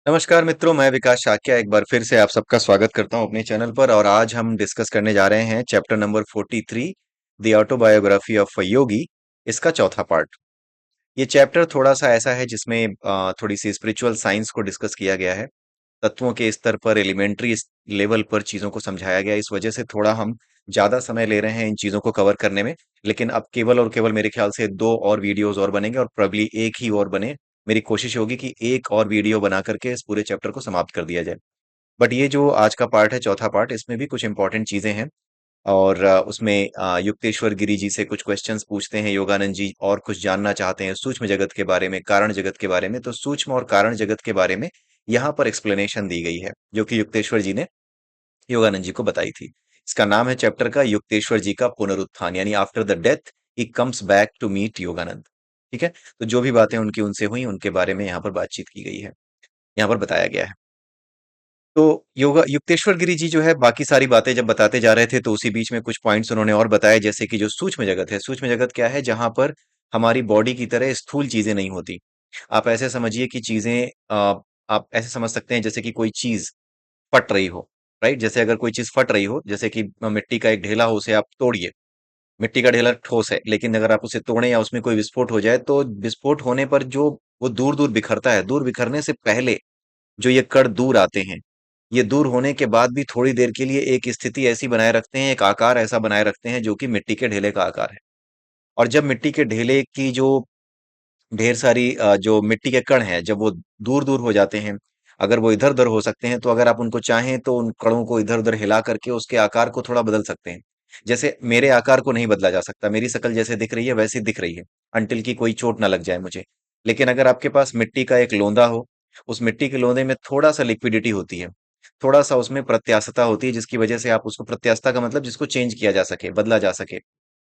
नमस्कार मित्रों, मैं विकास शाक्या एक बार फिर से आप सबका स्वागत करता हूं अपने चैनल पर। और आज हम डिस्कस करने जा रहे हैं chapter number 43, the autobiography of a yogi, इसका चौथा पार्ट। ये चैप्टर थोड़ा सा ऐसा है जिसमें थोड़ी सी स्पिरिचुअल साइंस को डिस्कस किया गया है। तत्वों के स्तर पर, एलिमेंट्री लेवल पर चीजों को समझाया गया है। इस वजह से थोड़ा हम ज्यादा समय ले रहे हैं इन चीजों को कवर करने में। लेकिन अब केवल और केवल मेरे ख्याल से दो और वीडियोस और बनेंगे और प्रॉब्ली एक ही और बने। मेरी कोशिश होगी कि एक और वीडियो बना करके इस पूरे चैप्टर को समाप्त कर दिया जाए। बट ये जो आज का पार्ट है, चौथा पार्ट, इसमें भी कुछ इंपॉर्टेंट चीजें हैं। और उसमें युक्तेश्वर गिरी जी से कुछ क्वेश्चंस पूछते हैं योगानंद जी, और कुछ जानना चाहते हैं सूक्ष्म जगत के बारे में, कारण जगत के बारे में। तो सूक्ष्म और कारण जगत के बारे में यहाँ पर एक्सप्लेनेशन दी गई है, जो कि युक्तेश्वर जी ने योगानंद जी को बताई थी। इसका नाम है चैप्टर का युक्तेश्वर जी का पुनरुत्थान, यानी after the death he comes back to meet Yogananda. ठीक है। तो जो भी बातें उनकी उनसे हुई, उनके बारे में यहाँ पर बातचीत की गई है, यहाँ पर बताया गया है। तो योगा युक्तेश्वर गिरी जी जो है, बाकी सारी बातें जब बताते जा रहे थे तो उसी बीच में कुछ पॉइंट्स उन्होंने और बताए, जैसे कि जो सूक्ष्म जगत है, सूक्ष्म जगत क्या है, जहां पर हमारी बॉडी की तरह स्थूल चीजें नहीं होती। आप ऐसे समझिए कि चीजें आप ऐसे समझ सकते हैं जैसे कि कोई चीज फट रही हो। राइट, जैसे अगर कोई चीज फट रही हो, जैसे कि मिट्टी का एक ढेला हो, उसे आप तोड़िए। मिट्टी का ढेला ठोस है, लेकिन अगर आप उसे तोड़ें या उसमें कोई विस्फोट हो जाए, तो विस्फोट होने पर जो वो दूर दूर बिखरता है, दूर बिखरने से पहले जो ये कण दूर आते हैं, ये दूर होने के बाद भी थोड़ी देर के लिए एक स्थिति ऐसी बनाए रखते हैं, एक आकार ऐसा बनाए रखते हैं जो कि मिट्टी के ढेले का आकार है। और जब मिट्टी के ढेले की जो ढेर सारी जो मिट्टी के कण हैं, जब वो दूर दूर हो जाते हैं, अगर वो इधर उधर हो सकते हैं, तो अगर आप उनको चाहें तो उन कणों को इधर उधर हिला करके उसके आकार को थोड़ा बदल सकते हैं। जैसे मेरे आकार को नहीं बदला जा सकता, मेरी शक्ल जैसे दिख रही है वैसी दिख रही है, अंटिल की कोई चोट ना लग जाए मुझे। लेकिन अगर आपके पास मिट्टी का एक लोंदा हो, उस मिट्टी के लोंदे में थोड़ा सा लिक्विडिटी होती है, थोड़ा सा उसमें प्रत्यास्थता होती है, जिसकी वजह से आप उसको, प्रत्यास्थता का मतलब जिसको चेंज किया जा सके, बदला जा सके,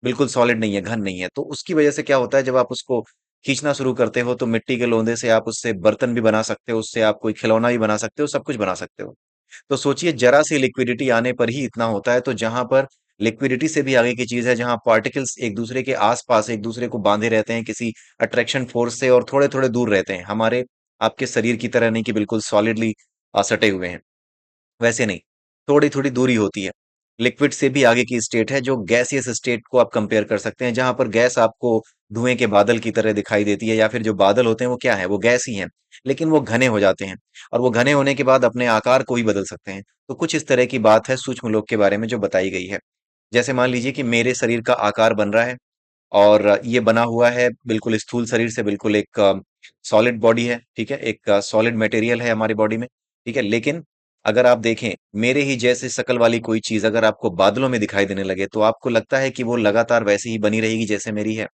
बिल्कुल सॉलिड नहीं है, घन नहीं है, तो उसकी वजह से क्या होता है, जब आप उसको खींचना शुरू करते हो, तो मिट्टी के लोंदे से आप उससे बर्तन भी बना सकते हो, उससे आप कोई खिलौना भी बना सकते हो, सब कुछ बना सकते हो। तो सोचिए, जरा सी लिक्विडिटी आने पर ही इतना होता है। तो जहां पर लिक्विडिटी से भी आगे की चीज है, जहां पार्टिकल्स एक दूसरे के आसपास एक दूसरे को बांधे रहते हैं किसी अट्रैक्शन फोर्स से, और थोड़े थोड़े दूर रहते हैं, हमारे आपके शरीर की तरह नहीं कि बिल्कुल सॉलिडली सटे हुए हैं, वैसे नहीं, थोड़ी थोड़ी दूरी होती है। लिक्विड से भी आगे की स्टेट है, जो गैसियस स्टेट को आप कंपेयर कर सकते हैं, जहां पर गैस आपको धुएं के बादल की तरह दिखाई देती है, या फिर जो बादल होते हैं वो क्या है, वो गैस ही हैं, लेकिन वो घने हो जाते हैं। और वो घने होने के बाद अपने आकार को भी बदल सकते हैं। तो कुछ इस तरह की बात है सूक्ष्म लोक के बारे में जो बताई गई है। जैसे मान लीजिए कि मेरे शरीर का आकार बन रहा है, और ये बना हुआ है बिल्कुल स्थूल शरीर से, बिल्कुल एक सॉलिड बॉडी है, ठीक है, एक सॉलिड मटेरियल है हमारी बॉडी में, ठीक है। लेकिन अगर आप देखें, मेरे ही जैसे शकल वाली कोई चीज अगर आपको बादलों में दिखाई देने लगे, तो आपको लगता है कि वो लगातार वैसे ही बनी रहेगी जैसे मेरी है?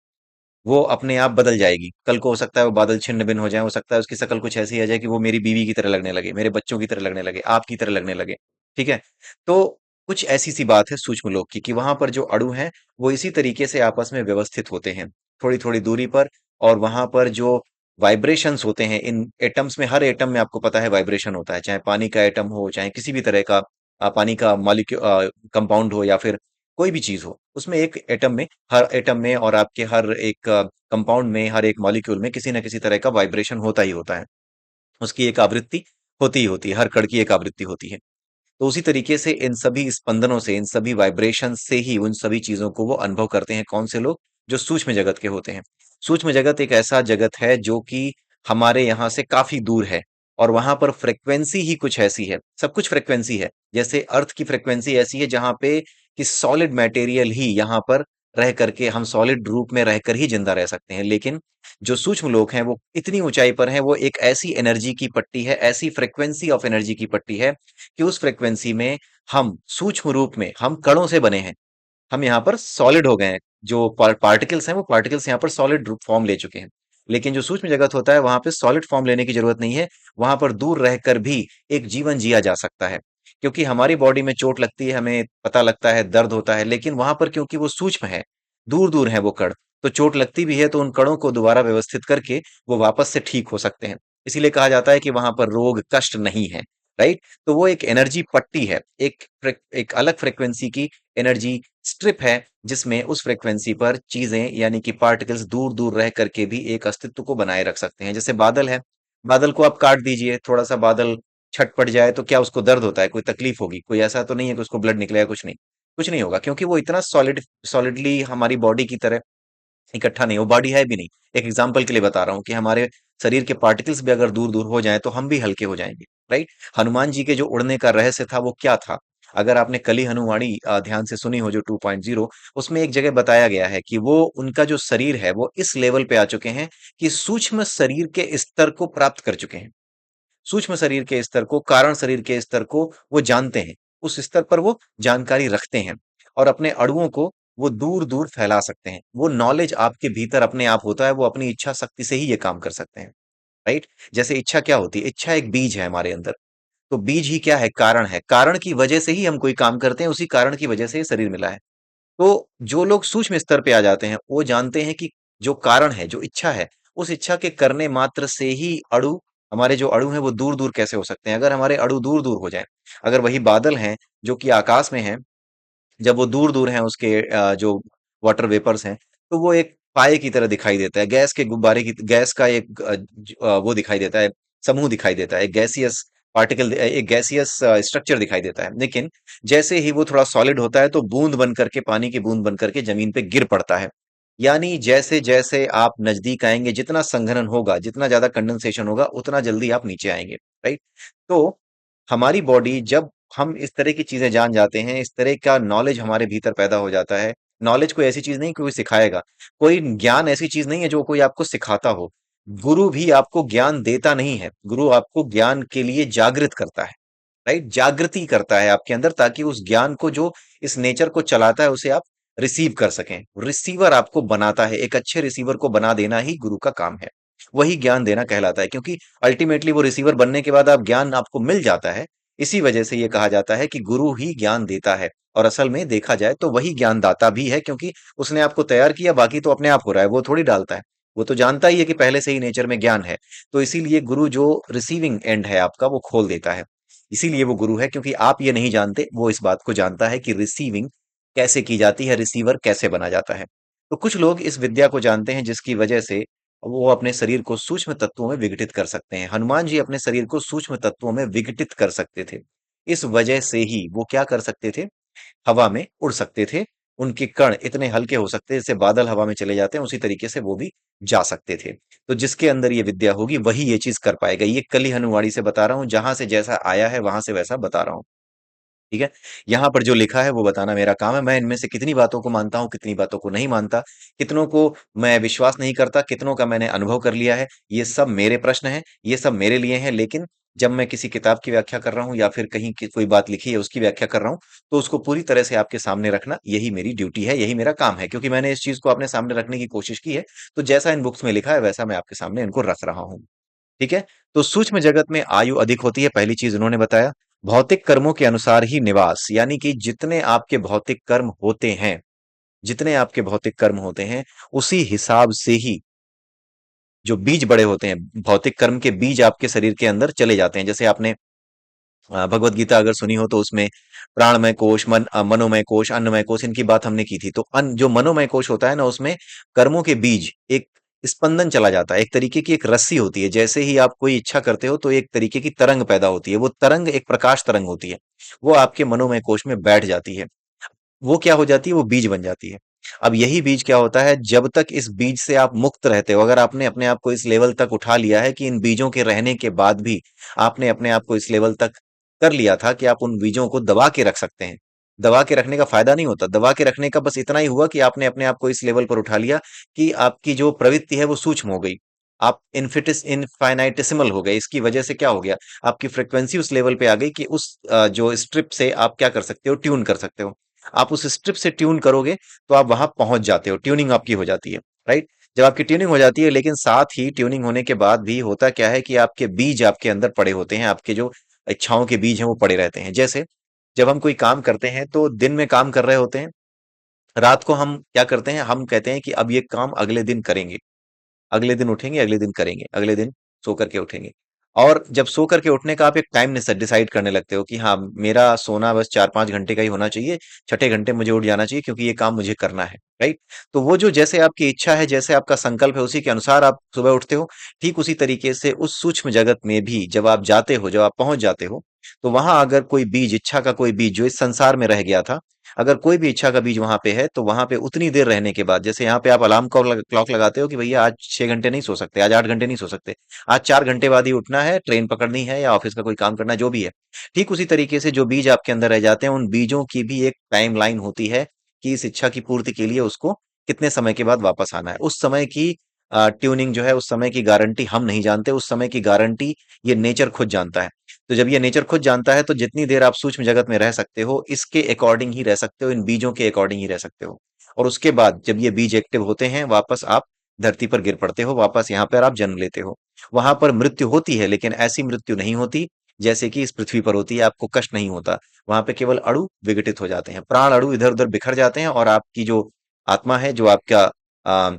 वो अपने आप बदल जाएगी। कल को हो सकता है वो बादल छिन्न भिन्न हो जाए, हो सकता है उसकी शक्ल कुछ ऐसी आ जाए कि वो मेरी बीवी की तरह लगने लगे, मेरे बच्चों की तरह लगने लगे, आपकी तरह लगने लगे। ठीक है। तो कुछ ऐसी सी बात है सूक्ष्म लोक की, कि वहां पर जो अणु हैं, वो इसी तरीके से आपस में व्यवस्थित होते हैं, थोड़ी थोड़ी दूरी पर। और वहां पर जो वाइब्रेशंस होते हैं इन एटम्स में, हर एटम में आपको पता है वाइब्रेशन होता है, चाहे पानी का एटम हो, चाहे किसी भी तरह का पानी का मॉलिक्यू कंपाउंड हो, या फिर कोई भी चीज हो, उसमें एक एटम में, हर एटम में और आपके हर एक कंपाउंड में, हर एक मॉलिक्यूल में किसी न किसी तरह का वाइब्रेशन होता ही होता है। उसकी एक आवृत्ति होती ही होती है, हर कण की एक आवृत्ति होती है। तो उसी तरीके से इन सभी स्पंदनों से, इन सभी वाइब्रेशन से ही उन सभी चीजों को वो अनुभव करते हैं। कौन से लोग? जो सूक्ष्म जगत के होते हैं। सूक्ष्म जगत एक ऐसा जगत है जो कि हमारे यहाँ से काफी दूर है, और वहां पर फ्रिक्वेंसी ही कुछ ऐसी है, सब कुछ फ्रिक्वेंसी है। जैसे अर्थ की फ्रिक्वेंसी ऐसी है जहां पे कि सॉलिड मटेरियल ही यहाँ पर रह करके, हम सॉलिड रूप में रहकर ही जिंदा रह सकते हैं। लेकिन जो सूक्ष्म लोग हैं, वो इतनी ऊंचाई पर हैं, वो एक ऐसी एनर्जी की पट्टी है, ऐसी फ्रिक्वेंसी ऑफ एनर्जी की पट्टी है, कि उस फ्रिक्वेंसी में हम सूक्ष्म रूप में, हम कणों से बने हैं, हम यहाँ पर सॉलिड हो गए हैं। जो पार्टिकल्स हैं, वो पार्टिकल्स यहाँ पर सॉलिड फॉर्म ले चुके हैं। लेकिन जो सूक्ष्म जगत होता है, वहां पे सॉलिड फॉर्म लेने की जरूरत नहीं है। वहां पर दूर रहकर भी एक जीवन जिया जा सकता है। क्योंकि हमारी बॉडी में चोट लगती है, हमें पता लगता है, दर्द होता है, लेकिन वहां पर क्योंकि वो सूक्ष्म है, दूर दूर है वो कण, तो चोट लगती भी है तो उन कणों को दोबारा व्यवस्थित करके वो वापस से ठीक हो सकते हैं। इसीलिए कहा जाता है कि वहां पर रोग कष्ट नहीं है। राइट। तो वो एक एनर्जी पट्टी है, एक अलग फ्रिक्वेंसी की एनर्जी स्ट्रिप है, जिसमें उस फ्रिक्वेंसी पर चीजें, यानी कि पार्टिकल्स, दूर दूर रह करके भी एक अस्तित्व को बनाए रख सकते हैं। जैसे बादल है, बादल को आप काट दीजिए, थोड़ा सा बादल छट पड़ जाए तो क्या उसको दर्द होता है, कोई तकलीफ होगी? कोई ऐसा तो नहीं है कि उसको ब्लड निकलेगा, कुछ नहीं। कुछ नहीं होगा, क्योंकि वो इतना सॉलिडली हमारी बॉडी की तरह इकट्ठा नहीं, वो बॉडी है भी नहीं। एक एग्जाम्पल के लिए बता रहा हूँ कि हमारे शरीर के पार्टिकल्स भी अगर दूर दूर हो जाएं तो हम भी हल्के हो जाएंगे। राइट। हनुमान जी के जो उड़ने का रहस्य था वो क्या था? अगर आपने कली हनुमाणी ध्यान से सुनी हो जो 2.0, उसमें एक जगह बताया गया है कि वो उनका जो शरीर है वो इस लेवल पे आ चुके हैं कि सूक्ष्म शरीर के स्तर को प्राप्त कर चुके हैं। सूक्ष्म शरीर के स्तर को, कारण शरीर के स्तर को वो जानते हैं। उस स्तर पर वो जानकारी रखते हैं और अपने अणुओं को वो दूर दूर फैला सकते हैं। वो नॉलेज आपके भीतर अपने आप होता है, वो अपनी इच्छा शक्ति से ही ये काम कर सकते हैं। राइट। जैसे इच्छा क्या होती है? इच्छा एक बीज है हमारे अंदर। तो बीज ही क्या है? कारण है। कारण की वजह से ही हम कोई काम करते हैं, उसी कारण की वजह से ये शरीर मिला है। तो जो लोग सूक्ष्म स्तर पे आ जाते हैं वो जानते हैं कि जो कारण है, जो इच्छा है, उस इच्छा के करने मात्र से ही अणु, हमारे जो अणु हैं वो दूर दूर कैसे हो सकते हैं? अगर हमारे अणु दूर दूर हो जाएं, अगर वही बादल हैं जो कि आकाश में हैं, जब वो दूर दूर हैं उसके जो वाटर वेपर्स हैं, तो वो एक पाए की तरह दिखाई देता है, गैस के गुब्बारे की, गैस का एक वो दिखाई देता है, समूह दिखाई देता है, गैसियस पार्टिकल, एक गैसियस स्ट्रक्चर दिखाई देता है। लेकिन जैसे ही वो थोड़ा सॉलिड होता है तो बूंद बन करके, पानी की बूंद बन करके जमीन पे गिर पड़ता है। यानी जैसे जैसे आप नजदीक आएंगे, जितना संघनन होगा, जितना ज्यादा कंडेंसेशन होगा, उतना जल्दी आप नीचे आएंगे। राइट। तो हमारी बॉडी, जब हम इस तरह की चीजें जान जाते हैं, इस तरह का नॉलेज हमारे भीतर पैदा हो जाता है। नॉलेज कोई ऐसी चीज नहीं कि कोई सिखाएगा, कोई ज्ञान ऐसी चीज नहीं है जो कोई आपको सिखाता हो। गुरु भी आपको ज्ञान देता नहीं है, गुरु आपको ज्ञान के लिए जागृत करता है। राइट। जागृति करता है आपके अंदर, ताकि उस ज्ञान को, जो इस नेचर को चलाता है, उसे आप रिसीव कर सकें। रिसीवर आपको बनाता है, एक अच्छे रिसीवर को बना देना ही गुरु का काम है। वही ज्ञान देना कहलाता है, क्योंकि अल्टीमेटली वो रिसीवर बनने के बाद आप ज्ञान आपको मिल जाता है। इसी वजह से ये कहा जाता है कि गुरु ही ज्ञान देता है। और असल में देखा जाए तो वही ज्ञानदाता भी है, क्योंकि उसने आपको तैयार किया, बाकी तो अपने आप हो रहा है, वो थोड़ी डालता है। वो तो जानता ही है कि पहले से ही नेचर में ज्ञान है। तो इसीलिए गुरु जो रिसीविंग एंड है आपका, वो खोल देता है। इसीलिए वो गुरु है, क्योंकि आप ये नहीं जानते, वो इस बात को जानता है कि रिसीविंग कैसे की जाती है, रिसीवर कैसे बना जाता है। तो कुछ लोग इस विद्या को जानते हैं, जिसकी वजह से वो अपने शरीर को सूक्ष्म तत्वों में विघटित कर सकते हैं। हनुमान जी अपने शरीर को सूक्ष्म तत्वों में विघटित कर सकते थे। इस वजह से ही वो क्या कर सकते थे? हवा में उड़ सकते थे। उनके कण इतने हल्के हो सकते हैं, जैसे बादल हवा में चले जाते हैं, उसी तरीके से वो भी जा सकते थे। तो जिसके अंदर ये विद्या होगी वही ये चीज कर पाएगा। ये कली हनुमाड़ी से बता रहा हूं, जहां से जैसा आया है वहां से वैसा बता रहा हूँ। ठीक है। यहाँ पर जो लिखा है वो बताना मेरा काम है। मैं इनमें से कितनी बातों को मानता हूँ, कितनी बातों को नहीं मानता, कितनों को मैं विश्वास नहीं करता, कितनों का मैंने अनुभव कर लिया है, ये सब मेरे प्रश्न हैं, ये सब मेरे लिए हैं। लेकिन जब मैं किसी किताब की व्याख्या कर रहा हूँ या फिर कहीं की कोई बात लिखी है उसकी व्याख्या कर रहा हूँ, तो उसको पूरी तरह से आपके सामने रखना यही मेरी ड्यूटी है, यही मेरा काम है, क्योंकि मैंने इस चीज को अपने सामने रखने की कोशिश की है। तो जैसा इन बुक्स में लिखा है वैसा मैं आपके सामने इनको रख रहा हूँ। ठीक है। तो सूक्ष्म जगत में आयु अधिक होती है, पहली चीज उन्होंने बताया। भौतिक कर्मों के अनुसार ही निवास, यानी कि जितने आपके भौतिक कर्म होते हैं, जितने आपके भौतिक कर्म होते हैं, उसी हिसाब से ही जो बीज बड़े होते हैं, भौतिक कर्म के बीज आपके शरीर के अंदर चले जाते हैं। जैसे आपने भगवत गीता अगर सुनी हो तो उसमें प्राणमय कोश, मनोमय कोश, अन्नमय कोश, इनकी बात हमने की थी। तो जो मनोमय कोश होता है ना, उसमें कर्मों के बीज, एक स्पंदन चला जाता है, एक तरीके की एक रस्सी होती है। जैसे ही आप कोई इच्छा करते हो तो एक तरीके की तरंग पैदा होती है, वो तरंग एक प्रकाश तरंग होती है, वो आपके मनोमय कोश में बैठ जाती है। वो क्या हो जाती है? वो बीज बन जाती है। अब यही बीज क्या होता है, जब तक इस बीज से आप मुक्त रहते हो, अगर आपने अपने आप को इस लेवल तक उठा लिया है कि इन बीजों के रहने के बाद भी आपने अपने आप को इस लेवल तक कर लिया था कि आप उन बीजों को दबा के रख सकते हैं। दबा के रखने का फायदा नहीं होता, दबा के रखने का बस इतना ही हुआ कि आपने अपने आप को इस लेवल पर उठा लिया कि आपकी जो प्रवृत्ति है वो सूक्ष्म हो गई। आप इनफाइनाइटेसिमल हो गए। इसकी वजह से क्या हो गया? आपकी फ्रिक्वेंसी उस लेवल पे आ गई कि उस जो स्ट्रिप से आप क्या कर सकते हो? ट्यून कर सकते हो। आप उस स्ट्रिप से ट्यून करोगे तो आप वहां पहुंच जाते हो, ट्यूनिंग आपकी हो जाती है। राइट। जब आपकी ट्यूनिंग हो जाती है, लेकिन साथ ही ट्यूनिंग होने के बाद भी होता क्या है कि आपके बीज आपके अंदर पड़े होते हैं, आपके जो इच्छाओं के बीज हैं वो पड़े रहते हैं। जैसे जब हम कोई काम करते हैं तो दिन में काम कर रहे होते हैं, रात को हम क्या करते हैं? हम कहते हैं कि अब ये काम अगले दिन करेंगे, अगले दिन उठेंगे, अगले दिन करेंगे, अगले दिन सो करके उठेंगे। और जब सो करके उठने का आप एक टाइम डिसाइड करने लगते हो कि हाँ, मेरा सोना बस 4-5 घंटे का ही होना चाहिए, छठे घंटे मुझे उठ जाना चाहिए क्योंकि ये काम मुझे करना है, राइट? तो वो जो जैसे आपकी इच्छा है, जैसे आपका संकल्प है, उसी के अनुसार आप सुबह उठते हो। ठीक उसी तरीके से उस सूक्ष्म जगत में भी जब आप जाते हो, जब आप पहुंच जाते हो, तो वहां अगर कोई बीज, इच्छा का कोई बीज जो इस संसार में रह गया था, अगर कोई भी इच्छा का बीज वहां पे है, तो वहां पे उतनी देर रहने के बाद, जैसे यहाँ पे आप अलार्म क्लॉक लगाते हो कि भैया आज 6 घंटे नहीं सो सकते, आज 8 घंटे नहीं सो सकते, आज 4 घंटे बाद ही उठना है, ट्रेन पकड़नी है या ऑफिस का कोई काम करना है, जो भी है। ठीक उसी तरीके से जो बीज आपके अंदर रह जाते हैं, उन बीजों की भी एक टाइम लाइन होती है कि इस इच्छा की पूर्ति के लिए उसको कितने समय के बाद वापस आना है। उस समय की ट्यूनिंग जो है, उस समय की गारंटी हम नहीं जानते, उस समय की गारंटी ये नेचर खुद जानता है। तो जब ये नेचर खुद जानता है, तो जितनी देर आप सूक्ष्म जगत में रह सकते हो, इसके अकॉर्डिंग ही रह सकते हो, इन बीजों के अकॉर्डिंग ही रह सकते हो। और उसके बाद जब ये बीज एक्टिव होते हैं, वापस आप धरती पर गिर पड़ते हो, वापस यहाँ पर आप जन्म लेते हो। वहां पर मृत्यु होती है, लेकिन ऐसी मृत्यु नहीं होती जैसे कि इस पृथ्वी पर होती है, आपको कष्ट नहीं होता। वहां पे केवल अणु विघटित हो जाते हैं, प्राण अणु इधर उधर बिखर जाते हैं, और आपकी जो आत्मा है, जो आपका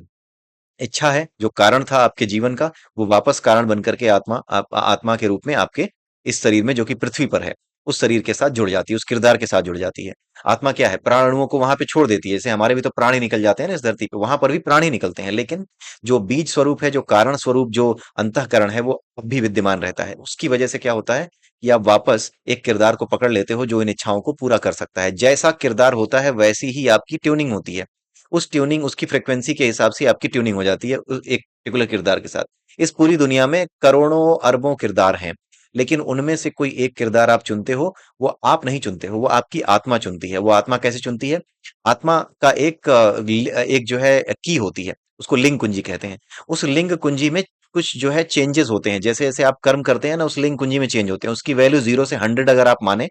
इच्छा है, जो कारण था आपके जीवन का, वो वापस कारण बन करके आत्मा के रूप में आपके इस शरीर में, जो कि पृथ्वी पर है, उस शरीर के साथ जुड़ जाती है, उस किरदार के साथ जुड़ जाती है। आत्मा क्या है, प्राण अणुओं को वहां पे छोड़ देती है। जैसे हमारे भी तो प्राण ही निकल जाते हैं ना इस धरती पे, वहां पर भी प्राण ही निकलते हैं, लेकिन जो बीज स्वरूप है, जो कारण स्वरूप, जो अंतःकरण है, वो अब भी विद्यमान रहता है। उसकी वजह से क्या होता है कि आप वापस एक किरदार को पकड़ लेते हो जो इन इच्छाओं को पूरा कर सकता है। जैसा किरदार होता है, वैसी ही आपकी ट्यूनिंग होती है। उस ट्यूनिंग, उसकी फ्रीक्वेंसी के हिसाब से आपकी ट्यूनिंग हो जाती है एक पर्टिकुलर किरदार के साथ। इस पूरी दुनिया में करोड़ों अरबों किरदार हैं, लेकिन उनमें से कोई एक किरदार आप चुनते हो। वो आप नहीं चुनते हो, वो आपकी आत्मा चुनती है। वो आत्मा कैसे चुनती है? आत्मा का एक जो है की होती है, उसको लिंग कुंजी कहते हैं। उस लिंग कुंजी में कुछ जो है चेंजेस होते हैं, जैसे जैसे आप कर्म करते हैं ना, उस लिंग कुंजी में चेंज होते हैं। उसकी वैल्यू 0 से 100 अगर आप माने,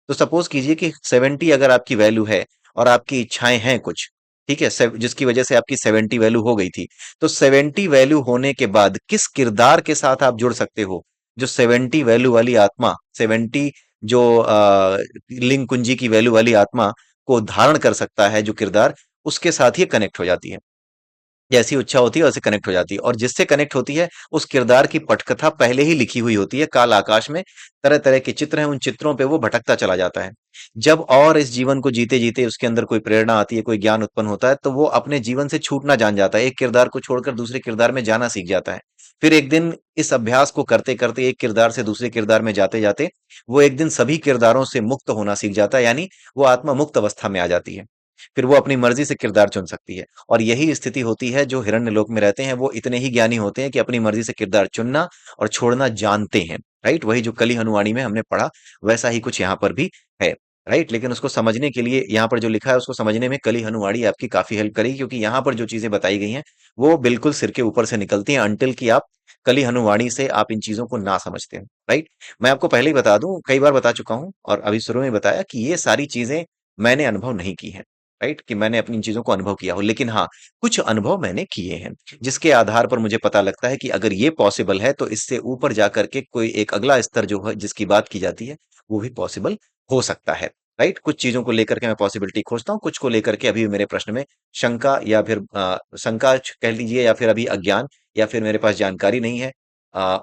तो सपोज कीजिए कि 70 अगर आपकी वैल्यू है, और आपकी इच्छाएं हैं कुछ, ठीक है, जिसकी वजह से आपकी 70 वैल्यू हो गई थी। तो 70 वैल्यू होने के बाद किस किरदार के साथ आप जुड़ सकते हो? जो 70 वैल्यू वाली आत्मा, 70 जो लिंग कुंजी की वैल्यू वाली आत्मा को धारण कर सकता है, जो किरदार, उसके साथ ही कनेक्ट हो जाती है। जैसी इच्छा होती है वैसे कनेक्ट हो जाती है, और जिससे कनेक्ट होती है, उस किरदार की पटकथा पहले ही लिखी हुई होती है। काल आकाश में तरह तरह के चित्र हैं, उन चित्रों पे वो भटकता चला जाता है। जब और इस जीवन को जीते जीते उसके अंदर कोई प्रेरणा आती है, कोई ज्ञान उत्पन्न होता है, तो वो अपने जीवन से छूटना जान जाता है, एक किरदार को छोड़कर दूसरे किरदार में जाना सीख जाता है। फिर एक दिन इस अभ्यास को करते करते, एक किरदार से दूसरे किरदार में जाते जाते, वो एक दिन सभी किरदारों से मुक्त होना सीख जाता है, यानी वो आत्मा मुक्त अवस्था में आ जाती है। फिर वो अपनी मर्जी से किरदार चुन सकती है। और यही स्थिति होती है जो हिरण्य लोक में रहते हैं, वो इतने ही ज्ञानी होते हैं कि अपनी मर्जी से किरदार चुनना और छोड़ना जानते हैं। राइट? वही जो कली हनुवाणी में हमने पढ़ा, वैसा ही कुछ यहाँ पर भी है। राइट? लेकिन उसको समझने के लिए, यहाँ पर जो लिखा है उसको समझने में कली हनुवाणी आपकी काफी हेल्प करेगी, क्योंकि यहाँ पर जो चीजें बताई गई हैं, वो बिल्कुल सिर के ऊपर से निकलती हैं, अंटिल कि आप कली हनुवाणी से आप इन चीजों को ना समझते हैं। राइट? मैं आपको पहले ही बता दूं, कई बार बता चुका हूं, और अभी शुरू में बताया कि ये सारी चीजें मैंने अनुभव नहीं की हैं। राइट? कि मैंने अपनी इन चीजों को अनुभव किया हो, लेकिन हाँ, कुछ अनुभव मैंने किए हैं, जिसके आधार पर मुझे पता लगता है कि अगर ये पॉसिबल है, तो इससे ऊपर जाकर के कोई एक अगला स्तर जो है, जिसकी बात की जाती है, वो भी पॉसिबल हो सकता है। राइट? कुछ चीजों को लेकर के मैं पॉसिबिलिटी खोजता हूँ, कुछ को लेकर के अभी भी मेरे प्रश्न में शंका, या फिर शंका कह लीजिए, या फिर अभी अज्ञान, या फिर मेरे पास जानकारी नहीं है।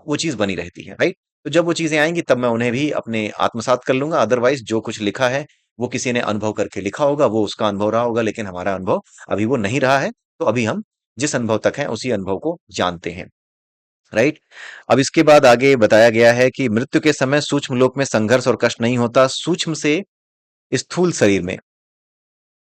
वो चीज बनी रहती है। राइट? तो जब वो चीजें आएंगी, तब मैं उन्हें भी अपने आत्मसात कर लूंगा। अदरवाइज जो कुछ लिखा है, वो किसी ने अनुभव करके लिखा होगा, वो उसका अनुभव रहा होगा, लेकिन हमारा अनुभव अभी वो नहीं रहा है। तो अभी हम जिस अनुभव तक हैं, उसी अनुभव को जानते हैं। राइट? अब इसके बाद आगे बताया गया है कि मृत्यु के समय सूक्ष्म लोक में संघर्ष और कष्ट नहीं होता, सूक्ष्म से स्थूल शरीर में,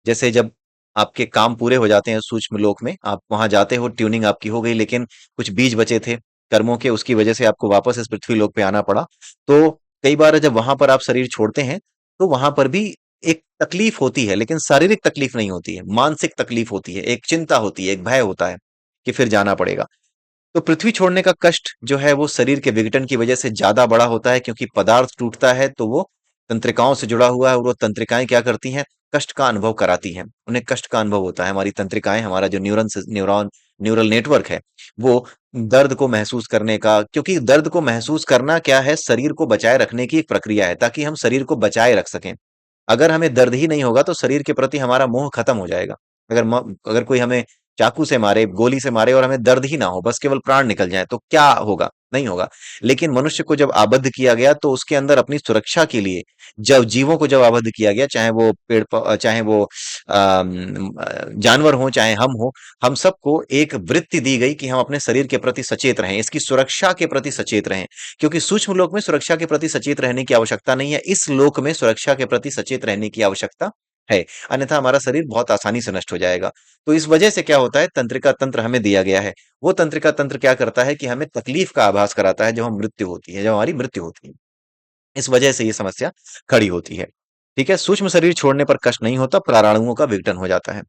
जैसे जब आपके काम पूरे हो जाते हैं सूक्ष्म लोक में, आप वहां जाते हो, ट्यूनिंग आपकी हो गई, लेकिन कुछ बीज बचे थे कर्मों के, उसकी वजह से आपको वापस इस पृथ्वी लोक पे आना पड़ा। तो कई बार जब वहां पर आप शरीर छोड़ते हैं, तो वहां पर भी एक तकलीफ होती है, लेकिन शारीरिक तकलीफ नहीं होती है, मानसिक तकलीफ होती है, एक चिंता होती है, एक भय होता है कि फिर जाना पड़ेगा। तो पृथ्वी छोड़ने का कष्ट जो है, वो शरीर के विघटन की वजह से ज्यादा बड़ा होता है, क्योंकि पदार्थ टूटता है, तो वो तंत्रिकाओं से जुड़ा हुआ है, और वो तंत्रिकाएं क्या करती हैं? कष्ट का अनुभव कराती हैं, उन्हें कष्ट का अनुभव होता है। हमारी तंत्रिकाएं, हमारा जो न्यूरल नेटवर्क है, वो दर्द को महसूस करने का, क्योंकि दर्द को महसूस करना क्या है? शरीर को बचाए रखने की एक प्रक्रिया है, ताकि हम शरीर को बचाए रख सकें। अगर हमें दर्द ही नहीं होगा, तो शरीर के प्रति हमारा मोह खत्म हो जाएगा। अगर कोई हमें चाकू से मारे, गोली से मारे, और हमें दर्द ही ना हो, बस केवल प्राण निकल जाए, तो क्या होगा? नहीं होगा। लेकिन मनुष्य को जब आबद्ध किया गया तो उसके अंदर अपनी सुरक्षा के लिए, जब जीवों को जब आबद्ध किया गया, चाहे वो चाहे वो जानवर हो चाहे हम हो, हम सबको एक वृत्ति दी गई कि हम अपने शरीर के प्रति सचेत रहें, इसकी सुरक्षा के प्रति सचेत रहें। क्योंकि सूक्ष्म लोक में सुरक्षा के प्रति सचेत रहने की आवश्यकता नहीं है, इस लोक में सुरक्षा के प्रति सचेत रहने की आवश्यकता है। अन्यथा हमारा शरीर बहुत आसानी से नष्ट हो जाएगा। तो इस वजह से क्या होता है, तंत्रिका तंत्र हमें दिया गया है। वो तंत्रिका तंत्र क्या करता है कि हमें तकलीफ का आभास कराता है जब हम मृत्यु होती है, जब हमारी मृत्यु होती है। इस वजह से ये समस्या खड़ी होती है। ठीक है, सूक्ष्म शरीर छोड़ने पर कष्ट नहीं होता, प्राणाणुओं का विघटन हो जाता है।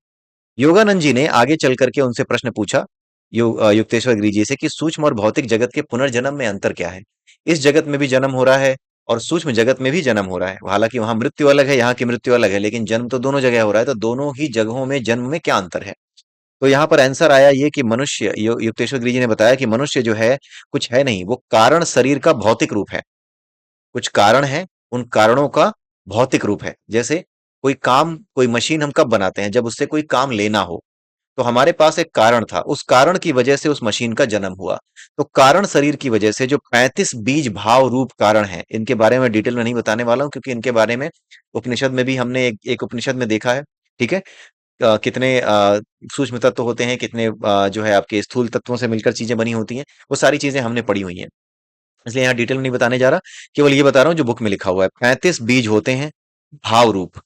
योगानंद जी ने आगे चल करके उनसे प्रश्न पूछा, युक्तेश्वर गिरि जी से, कि सूक्ष्म और भौतिक जगत के पुनर्जन्म में अंतर क्या है? इस जगत में भी जन्म हो रहा है और सूक्ष्म जगत में भी जन्म हो रहा है। हालांकि वहां मृत्यु अलग है, यहाँ की मृत्यु अलग है, लेकिन जन्म तो दोनों जगह हो रहा है। तो दोनों ही जगहों में जन्म में क्या अंतर है? तो यहाँ पर आंसर आया ये कि मनुष्य, युक्तेश्वर गिरि जी ने बताया कि मनुष्य जो है कुछ है नहीं, वो कारण शरीर का भौतिक रूप है। कुछ कारण है, उन कारणों का भौतिक रूप है। जैसे कोई काम, कोई मशीन हम कब बनाते हैं? जब उससे कोई काम लेना हो। तो हमारे पास एक कारण था, उस कारण की वजह से उस मशीन का जन्म हुआ। तो कारण शरीर की वजह से जो 35 बीज भाव रूप कारण हैं, इनके बारे में डिटेल में नहीं बताने वाला हूं, क्योंकि इनके बारे में उपनिषद में भी हमने एक उपनिषद में देखा है। ठीक है, कितने सूक्ष्म तत्व होते हैं, कितने जो है आपके स्थूल तत्वों से मिलकर चीजें बनी होती हैं, वो सारी चीजें हमने पढ़ी हुई हैं। इसलिए यहाँ डिटेल में नहीं बताने जा रहा, केवल ये बता रहा हूँ जो बुक में लिखा हुआ है। 35 बीज होते हैं भाव रूप।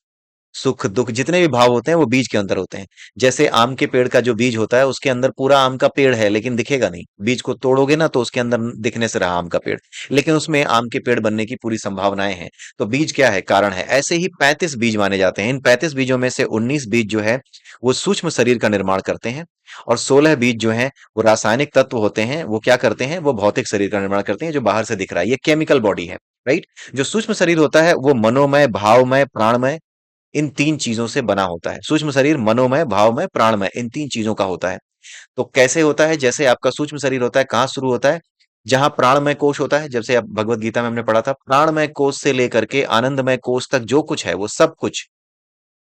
सुख दुख जितने भी भाव होते हैं वो बीज के अंदर होते हैं। जैसे आम के पेड़ का जो बीज होता है, उसके अंदर पूरा आम का पेड़ है लेकिन दिखेगा नहीं। बीज को तोड़ोगे ना तो उसके अंदर दिखने से रहा आम का पेड़, लेकिन उसमें आम के पेड़ बनने की पूरी संभावनाएं हैं। तो बीज क्या है? कारण है। ऐसे ही 35 बीज माने जाते हैं। इन 35 बीजों में से 19 बीज जो है वो सूक्ष्म शरीर का निर्माण करते हैं, और 16 बीज जो हैं वो रासायनिक तत्व होते हैं। वो क्या करते हैं? वो भौतिक शरीर का निर्माण करते हैं, जो बाहर से दिख रहा है। ये केमिकल बॉडी है, राइट। जो सूक्ष्म शरीर होता है वो मनोमय, भावमय, प्राणमय, इन तीन चीजों से बना होता है। सूक्ष्म शरीर मनोमय, भावमय, प्राणमय, इन तीन चीजों का होता है। तो कैसे होता है? जैसे आपका सूक्ष्म शरीर होता है, कहाँ शुरू होता है? जहां प्राणमय कोश होता है। जैसे अब भगवत गीता में हमने पढ़ा था, प्राणमय कोश से लेकर के आनंदमय कोश तक जो कुछ है वो सब कुछ,